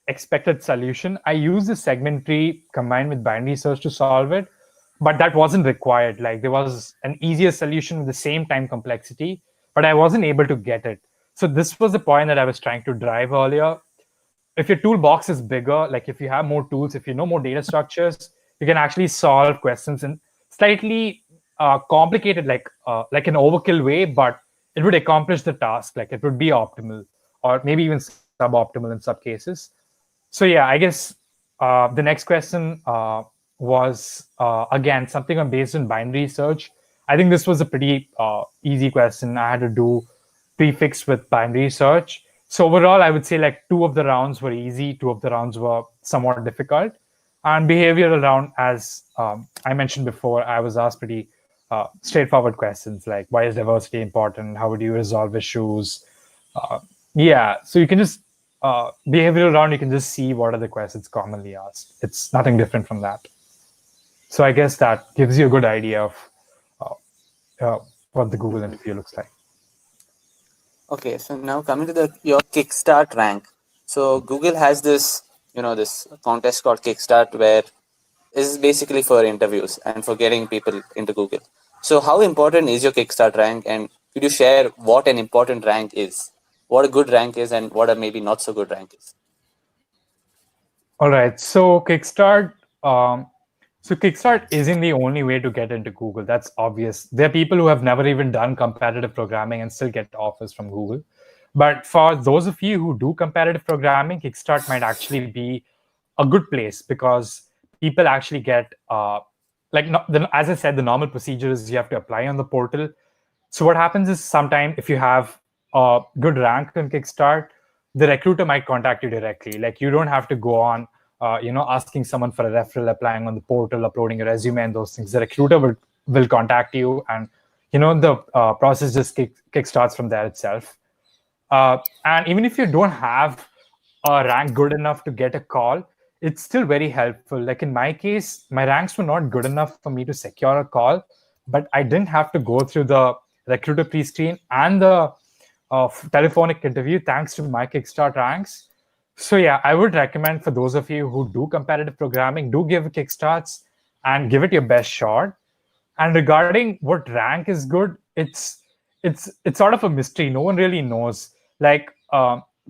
expected solution. I used the segment tree combined with binary search to solve it, but that wasn't required. Like there was an easier solution with the same time complexity, but I wasn't able to get it. So this was the point that I was trying to drive earlier. If your toolbox is bigger, like if you have more tools, if you know more data structures, you can actually solve questions in slightly complicated, like an overkill way, but it would accomplish the task. Like it would be optimal, or maybe even suboptimal in some cases. So yeah, I guess the next question was again something on based on binary search. I think this was a pretty easy question. I had to do prefix with binary search. So overall, I would say like 2 of the rounds were easy, 2 of the rounds were somewhat difficult. And behavioral round, as I mentioned before, I was asked pretty straightforward questions like why is diversity important? How would you resolve issues? Yeah, so you can just behavioral round. You can just see what are the questions commonly asked. It's nothing different from that. So I guess that gives you a good idea of uh, what the Google interview looks like. Okay, so now coming to your Kickstart rank. So Google has this, this contest called Kickstart where is basically for interviews and for getting people into Google. So how important is your Kickstart rank, and could you share what an important rank is, what a good rank is, and what a maybe not so good rank is? All right, so Kickstart isn't the only way to get into Google. That's obvious. There are people who have never even done competitive programming and still get offers from Google. But for those of you who do competitive programming, Kickstart might actually be a good place because people actually get as I said, the normal procedure is you have to apply on the portal. So what happens is sometimes if you have a good rank on Kickstart, the recruiter might contact you directly. Like you don't have to go on, asking someone for a referral, applying on the portal, uploading a resume and those things. The recruiter will contact you, and the process just kickstarts from there itself. And even if you don't have a rank good enough to get a call, it's still very helpful. Like in my case, my ranks were not good enough for me to secure a call, but I didn't have to go through the recruiter pre-screen and the telephonic interview thanks to my Kickstart ranks. So yeah, I would recommend for those of you who do competitive programming, do give Kickstarts and give it your best shot. And regarding what rank is good, it's sort of a mystery. No one really knows. Like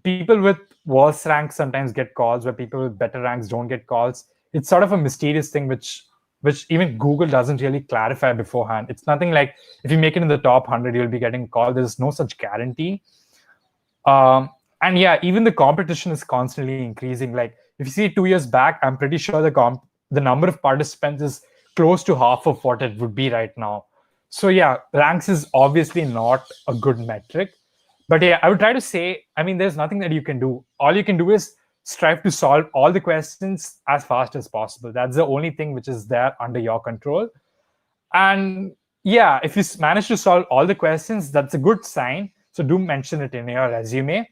people with worse ranks sometimes get calls, where people with better ranks don't get calls. It's sort of a mysterious thing, which even Google doesn't really clarify beforehand. It's nothing like if you make it in the top 100, you'll be getting a call. There's no such guarantee. And yeah, even the competition is constantly increasing. Like if you see 2 years back, I'm pretty sure the number of participants is close to half of what it would be right now. So yeah, ranks is obviously not a good metric. But yeah, I would try to say, I mean, there's nothing that you can do. All you can do is strive to solve all the questions as fast as possible. That's the only thing which is there under your control. And yeah, if you manage to solve all the questions, that's a good sign. So do mention it in your resume.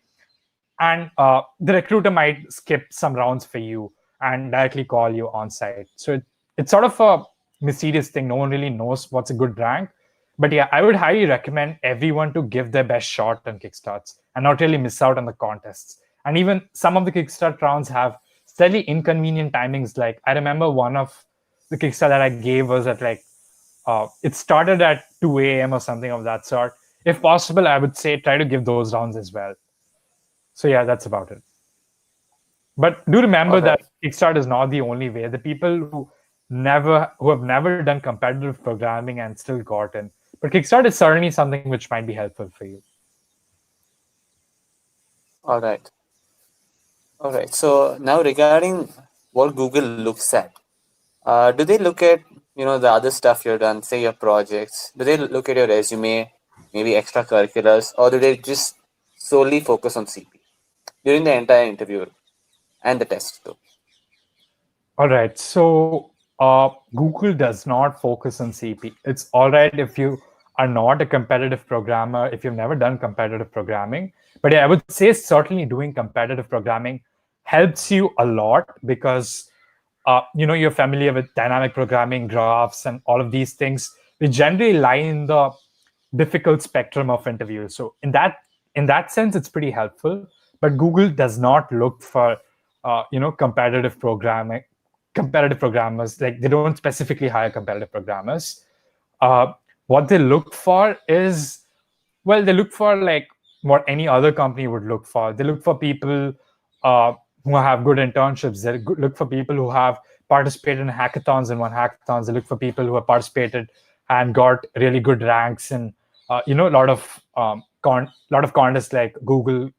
And the recruiter might skip some rounds for you and directly call you on site. So it's sort of a mysterious thing. No one really knows what's a good rank. But yeah, I would highly recommend everyone to give their best shot on Kickstarts and not really miss out on the contests. And even some of the Kickstart rounds have slightly inconvenient timings. Like I remember one of the Kickstart that I gave was at it started at 2 a.m. or something of that sort. If possible, I would say try to give those rounds as well. So yeah, that's about it. But do remember that Kickstart is not the only way. The people who have never done competitive programming and still got in. But Kickstart is certainly something which might be helpful for you. All right. All right. So now regarding what Google looks at, do they look at the other stuff you've done, say your projects? Do they look at your resume, maybe extracurriculars, or do they just solely focus on CP during the entire interview and the test too? All right. So Google does not focus on CP. It's all right if you are not a competitive programmer, if you've never done competitive programming. But yeah, I would say certainly doing competitive programming helps you a lot because you're familiar with dynamic programming, graphs, and all of these things. They generally lie in the difficult spectrum of interviews. So in that sense, it's pretty helpful. But Google does not look for competitive programmers. Like they don't specifically hire competitive programmers. What they look for is, well, they look for like what any other company would look for. They look for people who have good internships. They look for people who have participated in hackathons and won hackathons. They look for people who have participated and got really good ranks and a lot of contests like Google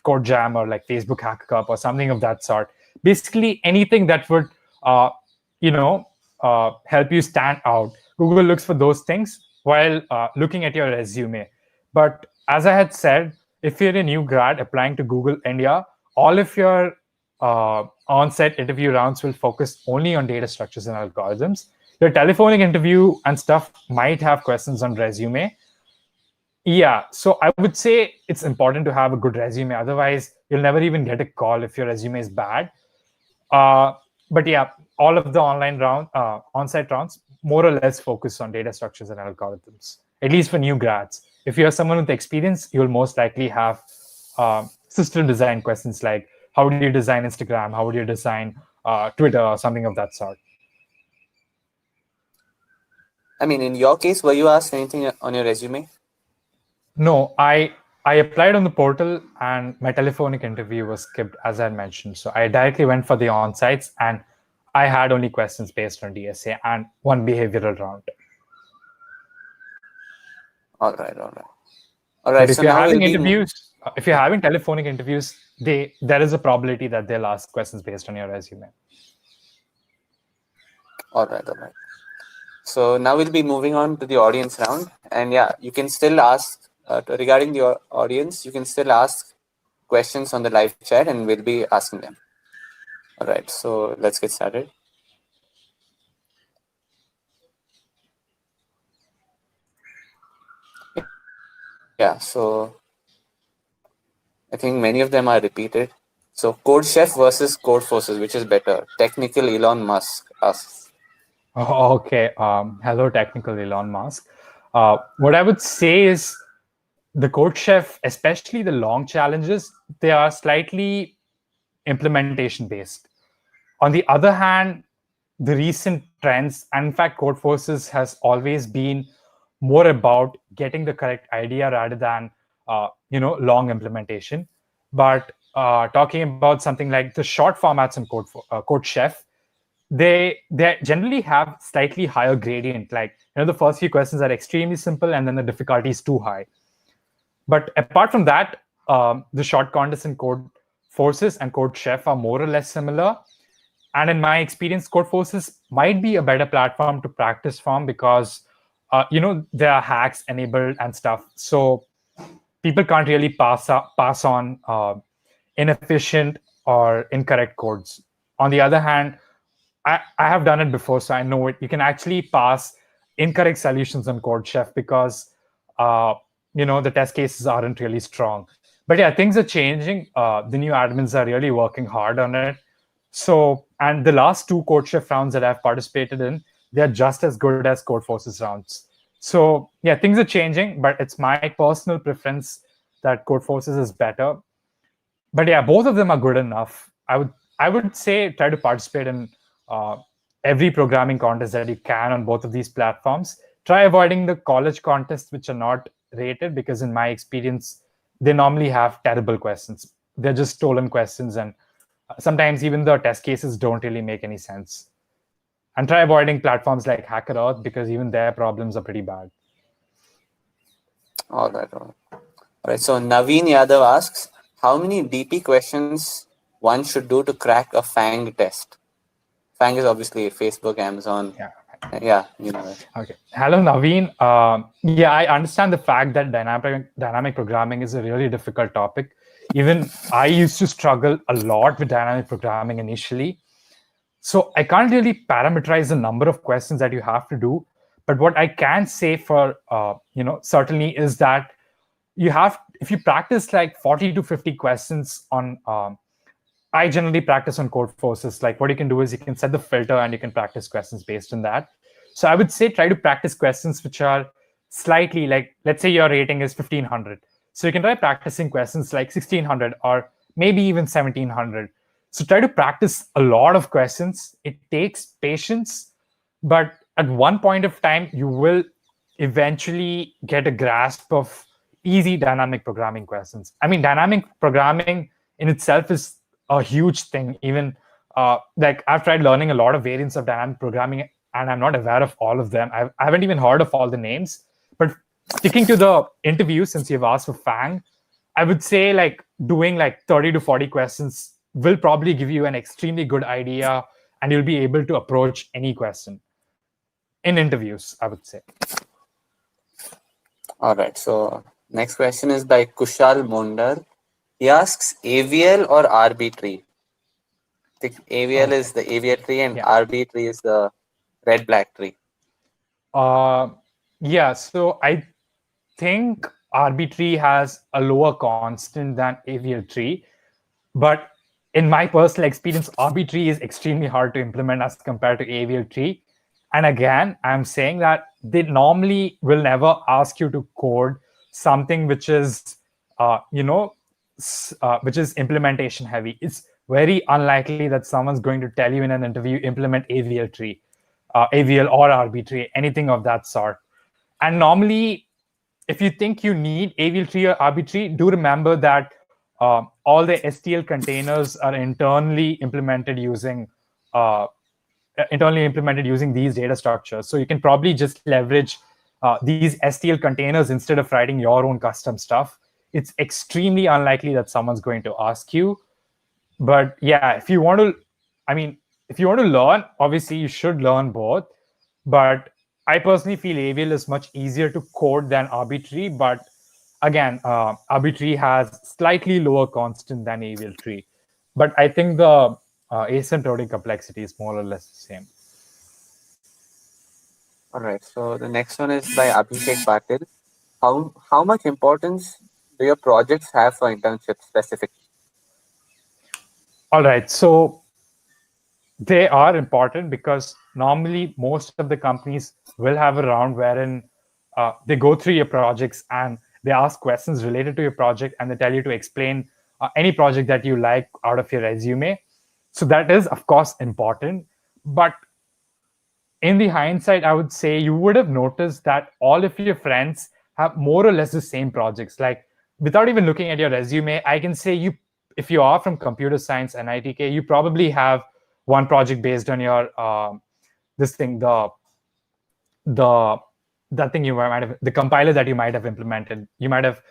Code Jam or like Facebook Hacker Cup or something of that sort. Basically, anything that would help you stand out. Google looks for those things while looking at your resume. But as I had said, if you're a new grad applying to Google India, all of your on-site interview rounds will focus only on data structures and algorithms. Your telephonic interview and stuff might have questions on resume. Yeah, so I would say it's important to have a good resume. Otherwise, you'll never even get a call if your resume is bad. Uh, but yeah, all of the on-site rounds more or less focus on data structures and algorithms, at least for new grads. If you're someone with experience, you'll most likely have system design questions like how do you design Instagram, how would you design Twitter, or something of that sort. I mean, in your case, were you asked anything on your resume? No, I applied on the portal and my telephonic interview was skipped, as I mentioned. So I directly went for the on-sites and I had only questions based on DSA and one behavioral round. All right, all right. All But right, if so you're now having we'll be interviews, if you're yeah. having telephonic interviews, there is a probability that they'll ask questions based on your resume. All right, all right. So now we'll be moving on to the audience round, and yeah, you can still ask regarding the audience. You can still ask questions on the live chat, and we'll be asking them. All right, so let's get started. Yeah, so I think many of them are repeated. So CodeChef versus Codeforces, which is better? Technical Elon Musk asks. Oh, okay. Hello, technical Elon Musk. What I would say is the CodeChef, especially the long challenges, they are slightly implementation based. On the other hand, the recent trends, and in fact, Codeforces has always been more about getting the correct idea rather than long implementation. But talking about something like the short formats in CodeChef, they generally have slightly higher gradient. Like the first few questions are extremely simple, and then the difficulty is too high. But apart from that, the short contests in Codeforces and CodeChef are more or less similar. And in my experience, Codeforces might be a better platform to practice from because there are hacks enabled and stuff. So people can't really pass on inefficient or incorrect codes. On the other hand, I have done it before, so I know it. You can actually pass incorrect solutions on CodeChef because the test cases aren't really strong. But yeah, things are changing. The new admins are really working hard on it. So, and the last two CodeChef rounds that I've participated in, they're just as good as Codeforces rounds. So yeah, things are changing, but it's my personal preference that Codeforces is better. But yeah, both of them are good enough. I would say try to participate in uh, every programming contest that you can on both of these platforms. Try avoiding the college contests which are not rated because in my experience they normally have terrible questions. They're just stolen questions, and sometimes even the test cases don't really make any sense. And try avoiding platforms like Hacker Earth because even their problems are pretty bad. All right, all right. All right, so Naveen Yadav asks, how many DP questions one should do to crack a FANG test? FANG is obviously Facebook, Amazon. Yeah. Yeah, you know that. Okay. Hello, Naveen. Yeah, I understand the fact that dynamic programming is a really difficult topic. Even I used to struggle a lot with dynamic programming initially. So I can't really parameterize the number of questions that you have to do. But what I can say for certainly is that if you practice like 40 to 50 questions on I generally practice on Codeforces. Like what you can do is you can set the filter and you can practice questions based on that. So I would say try to practice questions which are slightly like, let's say your rating is 1500. So you can try practicing questions like 1600 or maybe even 1700. So try to practice a lot of questions. It takes patience, but at one point of time, you will eventually get a grasp of easy dynamic programming questions. I mean, dynamic programming in itself is a huge thing. Even like I've tried learning a lot of variants of dynamic programming, and I'm not aware of all of them. I haven't even heard of all the names. But sticking to the interview, since you've asked for FANG, I would say like doing like 30 to 40 questions will probably give you an extremely good idea, and you'll be able to approach any question in interviews, I would say. All right, so next question is by Kushal Mondar. He asks AVL or RB tree? I think AVL is the aviar tree and RB tree is the red black tree. Yeah, so I think RB tree has a lower constant than AVL tree, but in my personal experience, RB tree is extremely hard to implement as compared to AVL tree. And again, I'm saying that they normally will never ask you to code something which is, which is implementation heavy. It's very unlikely that someone's going to tell you in an interview implement AVL tree, AVL or RB tree, anything of that sort. And normally, if you think you need AVL tree or RB tree, do remember that all the STL containers are uh, internally implemented using these data structures. So you can probably just leverage these STL containers instead of writing your own custom stuff. It's extremely unlikely that someone's going to ask you. But yeah, if you want to, if you want to learn, obviously you should learn both. But I personally feel AVL is much easier to code than arbitrary. But again, arbitrary has slightly lower constant than AVL tree. But I think the asymptotic complexity is more or less the same. All right. So the next one is by Abhishek Patil. How much importance do your projects have for internships specifically? All right. So they are important because normally most of the companies will have a round wherein they go through your projects and they ask questions related to your project and they tell you to explain any project that you like out of your resume. So that is, of course, important. But in the hindsight, I would say you would have noticed that all of your friends have more or less the same projects. Like without even looking at your resume, I can say if you are from computer science and ITK, you probably have one project based on your this thing, the that thing you might have, the compiler that you might have implemented. You might have,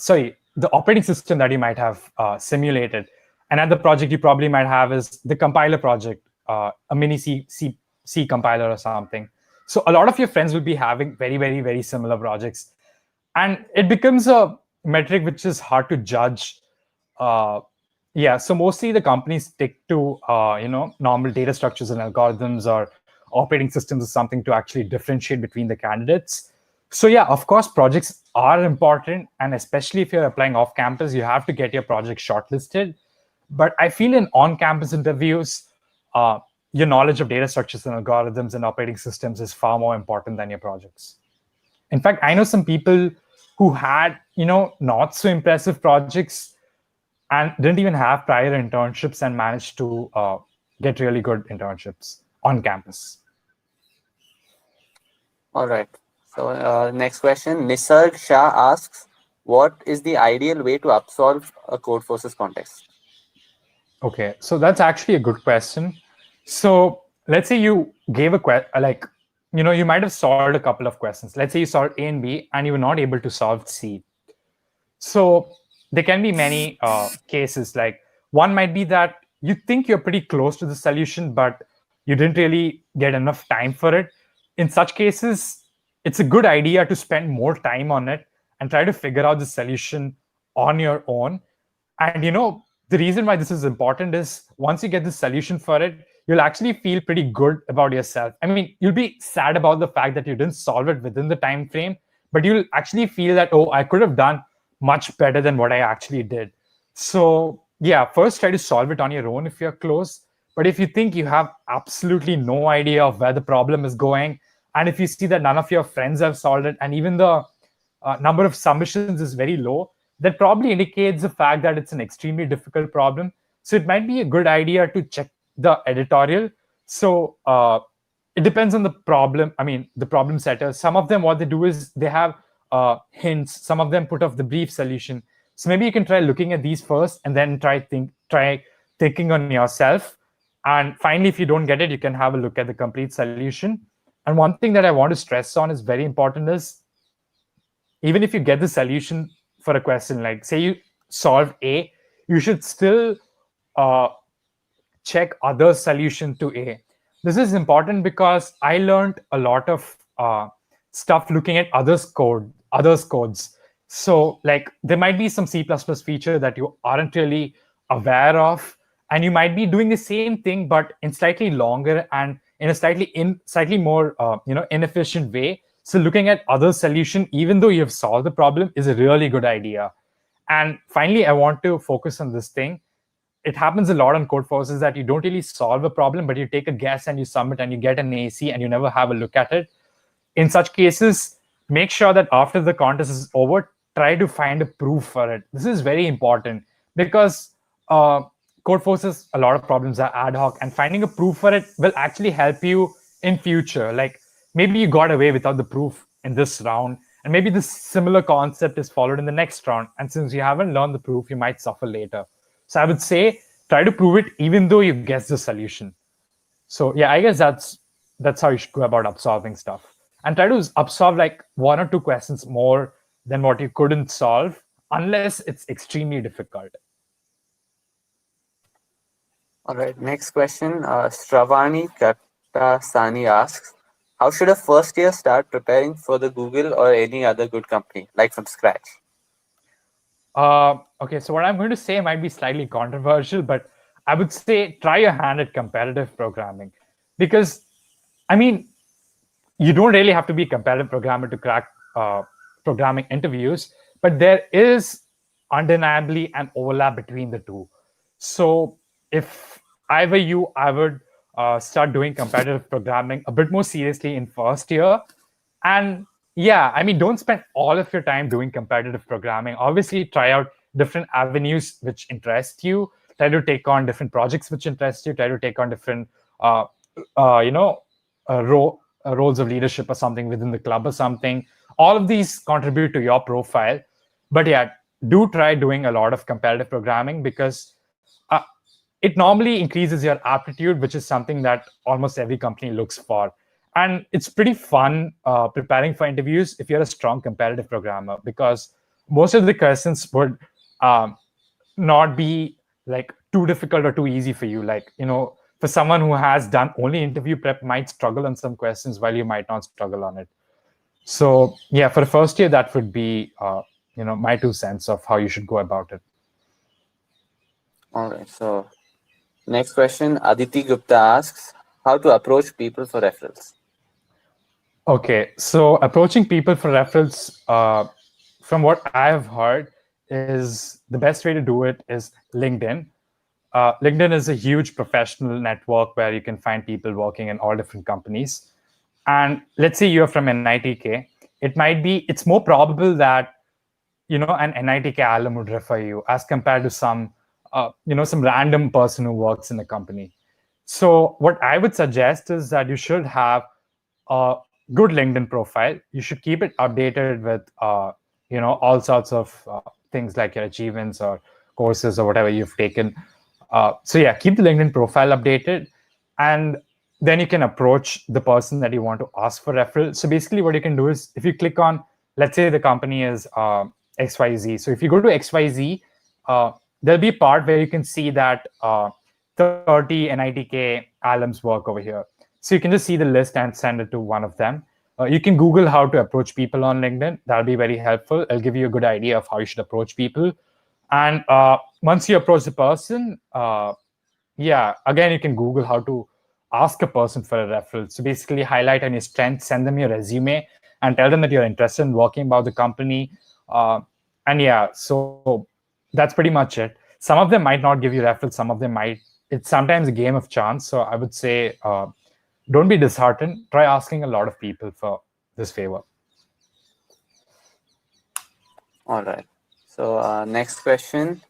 the operating system that you might have simulated. Another project you probably might have is the compiler project, a mini C compiler or something. So a lot of your friends will be having very, very, very similar projects. And it becomes a metric which is hard to judge. So mostly the companies stick to normal data structures and algorithms or operating systems or something to actually differentiate between the candidates. So yeah, of course, projects are important, and especially if you're applying off campus, you have to get your project shortlisted. But I feel in on-campus interviews, your knowledge of data structures and algorithms and operating systems is far more important than your projects. In fact, I know some people who had, not so impressive projects and didn't even have prior internships and managed to get really good internships on campus. All right. So next question, Nisarg Shah asks, what is the ideal way to absolve a Codeforces context? Okay, so that's actually a good question. So let's say you gave a question, you might have solved a couple of questions. Let's say you solved A and B and you were not able to solve C. So there can be many cases. Like one might be that you think you're pretty close to the solution, but you didn't really get enough time for it. In such cases, it's a good idea to spend more time on it and try to figure out the solution on your own. And the reason why this is important is once you get the solution for it, you'll actually feel pretty good about yourself. I mean, you'll be sad about the fact that you didn't solve it within the time frame, but you'll actually feel that, oh, I could have done much better than what I actually did. So yeah, first try to solve it on your own if you're close. But if you think you have absolutely no idea of where the problem is going, and if you see that none of your friends have solved it, and even the number of submissions is very low, that probably indicates the fact that it's an extremely difficult problem. So it might be a good idea to check the editorial. So it depends on the problem. I mean, the problem setter. Some of them, what they do is they have hints. Some of them put off the brief solution. So maybe you can try looking at these first and then try thinking on yourself. And finally, if you don't get it, you can have a look at the complete solution. And one thing that I want to stress on is very important is even if you get the solution for a question, like say you solve A, you should still check other solution to A. This is important because I learned a lot of stuff looking at others' codes. So like there might be some C++ feature that you aren't really aware of, and you might be doing the same thing but in slightly longer and in a slightly more inefficient way. So looking at other solution, even though you have solved the problem, is a really good idea. And finally, I want to focus on this thing. It happens a lot on Codeforces that you don't really solve a problem, but you take a guess and you submit and you get an AC and you never have a look at it. In such cases, make sure that after the contest is over, try to find a proof for it. This is very important because Codeforces, a lot of problems are ad hoc, and finding a proof for it will actually help you in future. Like maybe you got away without the proof in this round, and maybe this similar concept is followed in the next round. And since you haven't learned the proof, you might suffer later. So I would say try to prove it even though you guess the solution. So yeah, I guess that's how you should go about upsolving stuff. And try to upsolve like 1 or 2 questions more than what you couldn't solve, unless it's extremely difficult. All right, next question. Stravani Kattasani asks, how should a first year start preparing for the Google or any other good company, like from scratch? Okay, so what I'm going to say might be slightly controversial, but I would say try your hand at competitive programming. Because, I mean, you don't really have to be a competitive programmer to crack programming interviews, but there is undeniably an overlap between the two. So if I were you, I would start doing competitive programming a bit more seriously in first year. And yeah, I mean, don't spend all of your time doing competitive programming. Obviously, try out different avenues which interest you. Try to take on different projects which interest you. Try to take on different, roles of leadership or something within the club or something. All of these contribute to your profile. But yeah, do try doing a lot of competitive programming because it normally increases your aptitude, which is something that almost every company looks for. And it's pretty fun preparing for interviews if you're a strong competitive programmer, because most of the questions would not be like too difficult or too easy for you. Like, for someone who has done only interview prep might struggle on some questions while you might not struggle on it. So yeah, for the first year, that would be, my 2 cents of how you should go about it. All right, so next question, Aditi Gupta asks, how to approach people for referrals? Okay, so approaching people for referrals, from what I've heard, is the best way to do it is LinkedIn. LinkedIn is a huge professional network where you can find people working in all different companies. And let's say you're from NITK, it's more probable that an NITK alum would refer you as compared to some random person who works in a company. So what I would suggest is that you should have a good LinkedIn profile. You should keep it updated with all sorts of things like your achievements or courses or whatever you've taken. So yeah, keep the LinkedIn profile updated, and then you can approach the person that you want to ask for referral. So basically what you can do is, if you click on, let's say the company is XYZ. So if you go to XYZ, there'll be a part where you can see that 30 NITK alums work over here. So you can just see the list and send it to one of them. You can Google how to approach people on LinkedIn. That'll be very helpful. It'll give you a good idea of how you should approach people. And once you approach the person, again, you can Google how to ask a person for a referral. So basically highlight on your strengths, send them your resume, and tell them that you're interested in working about the company. So that's pretty much it. Some of them might not give you referrals. Some of them might. It's sometimes a game of chance. So I would say don't be disheartened. Try asking a lot of people for this favor. All right. So next question,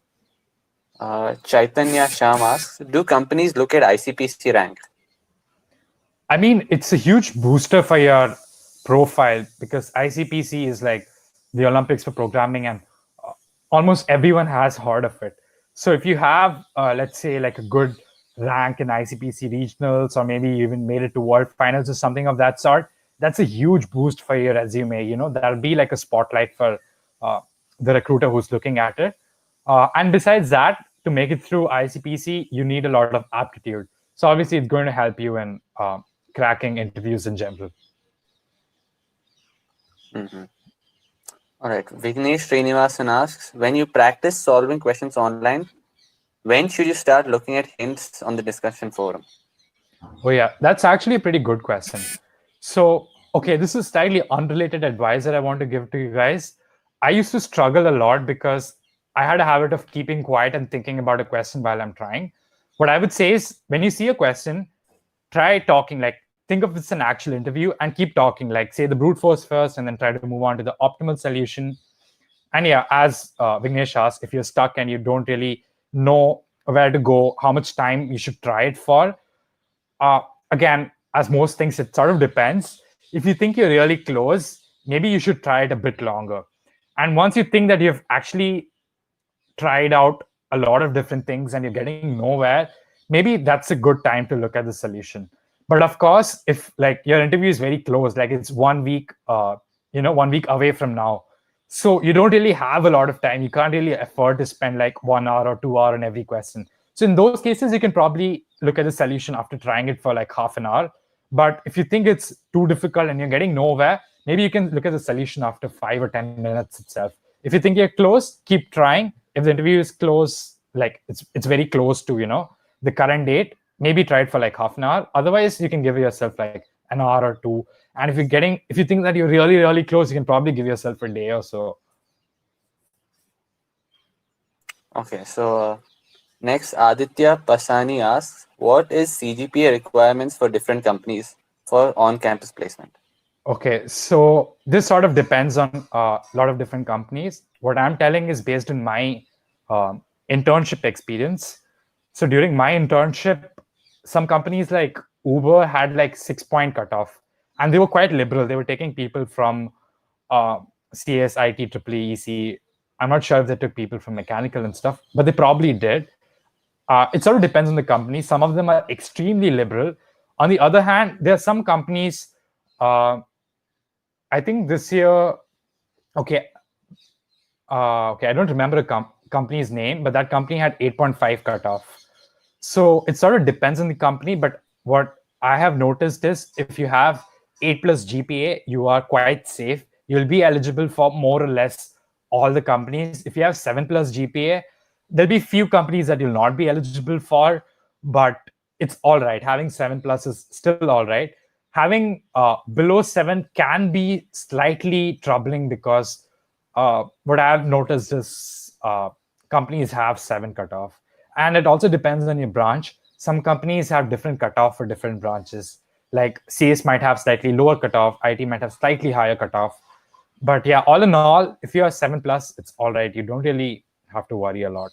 Chaitanya Sham asks, do companies look at ICPC rank? I mean, it's a huge booster for your profile because ICPC is like the Olympics for programming, and almost everyone has heard of it. So if you have, let's say, like a good rank in ICPC regionals, or maybe you even made it to world finals or something of that sort, that's a huge boost for your resume. That'll be like a spotlight for the recruiter who's looking at it. And besides that, to make it through ICPC, you need a lot of aptitude. So obviously, it's going to help you in cracking interviews in general. Mm-hmm. All right. Vignesh Srinivasan asks, when you practice solving questions online, when should you start looking at hints on the discussion forum? Oh, yeah, that's actually a pretty good question. So Okay, this is slightly unrelated advice that I want to give to you guys. I used to struggle a lot because I had a habit of keeping quiet and thinking about a question while I'm trying. What I would say is when you see a question, try talking, like think of it's an actual interview and keep talking, like say the brute force first and then try to move on to the optimal solution. And yeah, as Vignesh asked, if you're stuck and you don't really know where to go, how much time you should try it for, uh, again, as most things, it sort of depends. If you think you're really close, maybe you should try it a bit longer. And once you think that you've actually tried out a lot of different things and you're getting nowhere, maybe that's a good time to look at the solution. But of course, if like your interview is very close, like it's 1 week, 1 week away from now, so you don't really have a lot of time. You can't really afford to spend like 1 hour or 2 hours on every question. So in those cases, you can probably look at the solution after trying it for like half an hour. But if you think it's too difficult and you're getting nowhere, maybe you can look at the solution after 5 or 10 minutes itself. If you think you're close, keep trying. If the interview is close, like it's very close to the current date, maybe try it for like half an hour. Otherwise, you can give yourself like an hour or two. And if you think that you're really, really close, you can probably give yourself a day or so. Okay, so next, Aditya Pasani asks, what is CGPA requirements for different companies for on-campus placement? Okay, so this sort of depends on a lot of different companies. What I'm telling is based on my internship experience. So during my internship, some companies like Uber had like 6-point cutoff, and they were quite liberal. They were taking people from CS, IT, EEE, EC. I'm not sure if they took people from mechanical and stuff, but they probably did. It sort of depends on the company. Some of them are extremely liberal. On the other hand, there are some companies, I think this year, okay, I don't remember a company's name, but that company had 8.5 cutoff. So it sort of depends on the company, but what I have noticed is if you have 8+ GPA, you are quite safe. You'll be eligible for more or less all the companies. If you have 7+ GPA, there'll be few companies that you'll not be eligible for, but it's all right. Having 7+ is still all right. Having below 7 can be slightly troubling because what I've noticed is companies have 7 cutoff. And it also depends on your branch. Some companies have different cutoff for different branches. Like CS might have slightly lower cutoff, IT might have slightly higher cutoff. But yeah, all in all, if you are 7+, it's all right. You don't really have to worry a lot.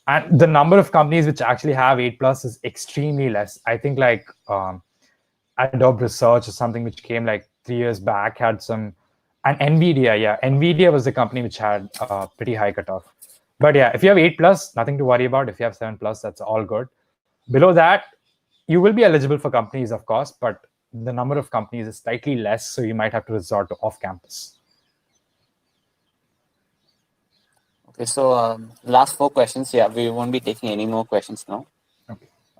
And the number of companies which actually have 8+ is extremely less. I think like Adobe Research or something which came like 3 years back had some, and NVIDIA was the company which had a pretty high cutoff. But yeah, if you have 8+, nothing to worry about. If you have 7+, that's all good. Below that, you will be eligible for companies, of course, but the number of companies is slightly less, so you might have to resort to off-campus. Okay, so last 4 questions. Yeah, we won't be taking any more questions now.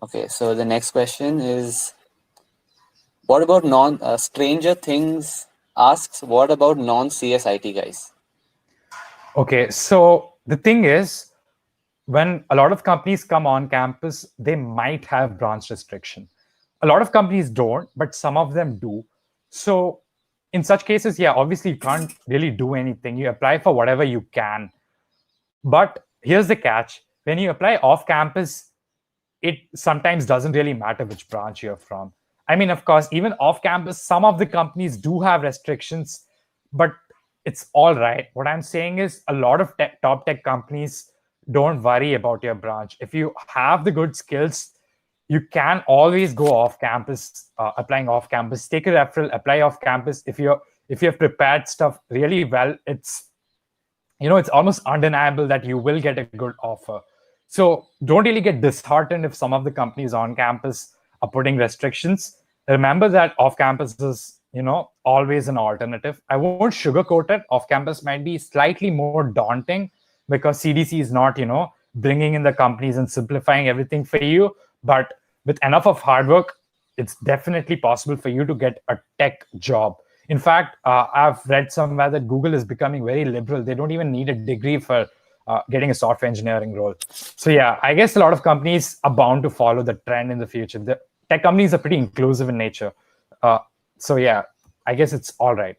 Okay, so the next question is, what about Stranger Things asks, what about non-CSIT guys? Okay, so the thing is, when a lot of companies come on campus, they might have branch restriction. A lot of companies don't, but some of them do. So in such cases, yeah, obviously you can't really do anything. You apply for whatever you can. But here's the catch. When you apply off campus, it sometimes doesn't really matter which branch you're from. I mean, of course, even off campus, some of the companies do have restrictions, but it's all right. What I'm saying is a lot of top tech companies don't worry about your branch. If you have the good skills, you can always go off campus, applying off campus. Take a referral, apply off campus. If you have prepared stuff really well, it's almost undeniable that you will get a good offer. So don't really get disheartened if some of the companies on campus are putting restrictions. Remember that off campus is always an alternative. I won't sugarcoat it. Off campus might be slightly more daunting because CDC is not bringing in the companies and simplifying everything for you. But with enough of hard work, it's definitely possible for you to get a tech job. In fact, I've read somewhere that Google is becoming very liberal. They don't even need a degree for getting a software engineering role. So yeah, I guess a lot of companies are bound to follow the trend in the future. The tech companies are pretty inclusive in nature. So yeah, I guess it's all right.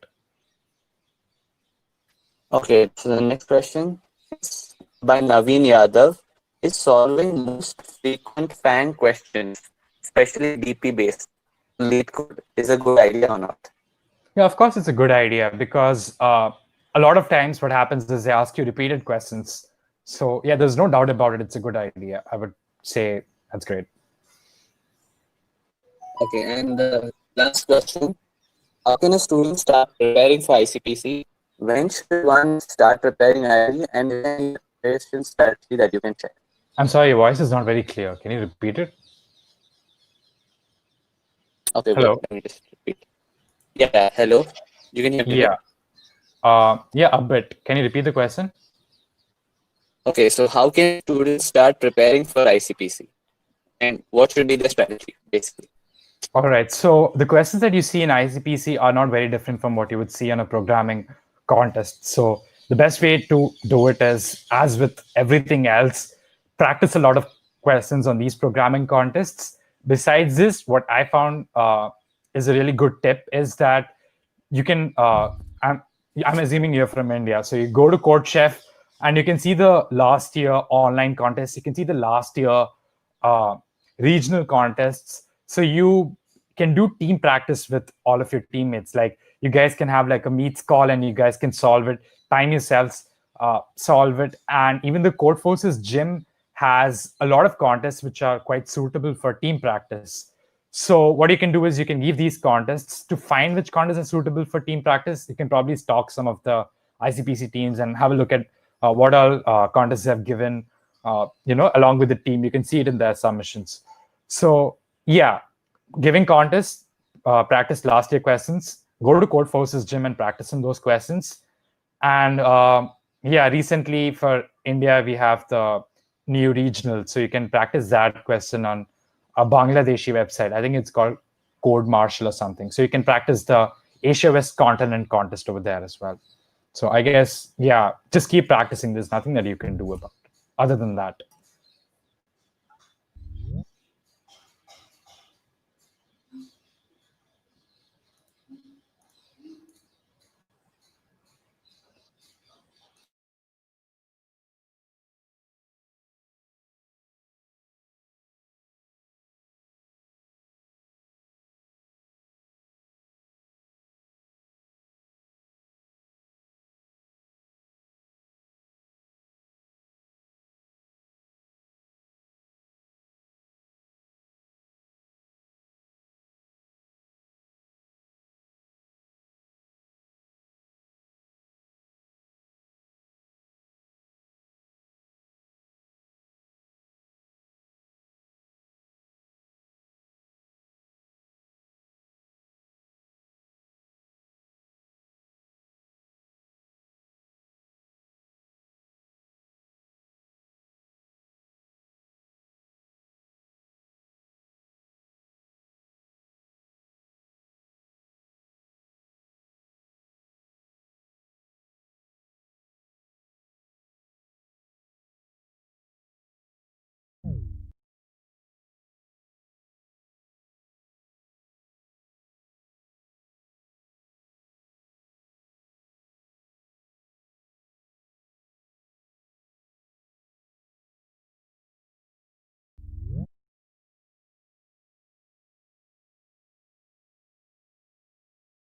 Okay, so the next question is by Naveen Yadav. Is solving most frequent FANG questions, especially DP based, lead code, is a good idea or not? Yeah, of course, it's a good idea because a lot of times what happens is they ask you repeated questions. So yeah, there's no doubt about it. It's a good idea. I would say that's great. Okay, and the last question. How can a student start preparing for ICPC? When should one start preparing ID, and is there any preparation strategy that you can share? I'm sorry, your voice is not very clear. Can you repeat it? Okay, wait, Hello. let me just repeat. Yeah, hello. You can hear me, right? Yeah. Yeah, a bit. Can you repeat the question? Okay, so how can students start preparing for ICPC? And what should be the strategy, basically? All right. So the questions that you see in ICPC are not very different from what you would see on a programming contest. So the best way to do it is, as with everything else, practice a lot of questions on these programming contests. Besides this, what I found is a really good tip is that you can. I'm assuming you're from India, so you go to CodeChef and you can see the last year online contests. You can see the last year uh, regional contests. So you can do team practice with all of your teammates. Like you guys can have like a meets call and you guys can solve it, time yourselves, solve it. And even the Codeforces gym has a lot of contests which are quite suitable for team practice. So what you can do is you can give these contests to find which contests are suitable for team practice. You can probably stalk some of the ICPC teams and have a look at what all contests they have given, along with the team. You can see it in their submissions. So yeah, giving contests, practice last year questions, go to Codeforces gym and practice in those questions. And yeah, recently for India, we have the new regional. So you can practice that question on a Bangladeshi website. I think it's called Code Marshal or something. So you can practice the Asia West continent contest over there as well. So I guess, yeah, just keep practicing. There's nothing that you can do about it other than that.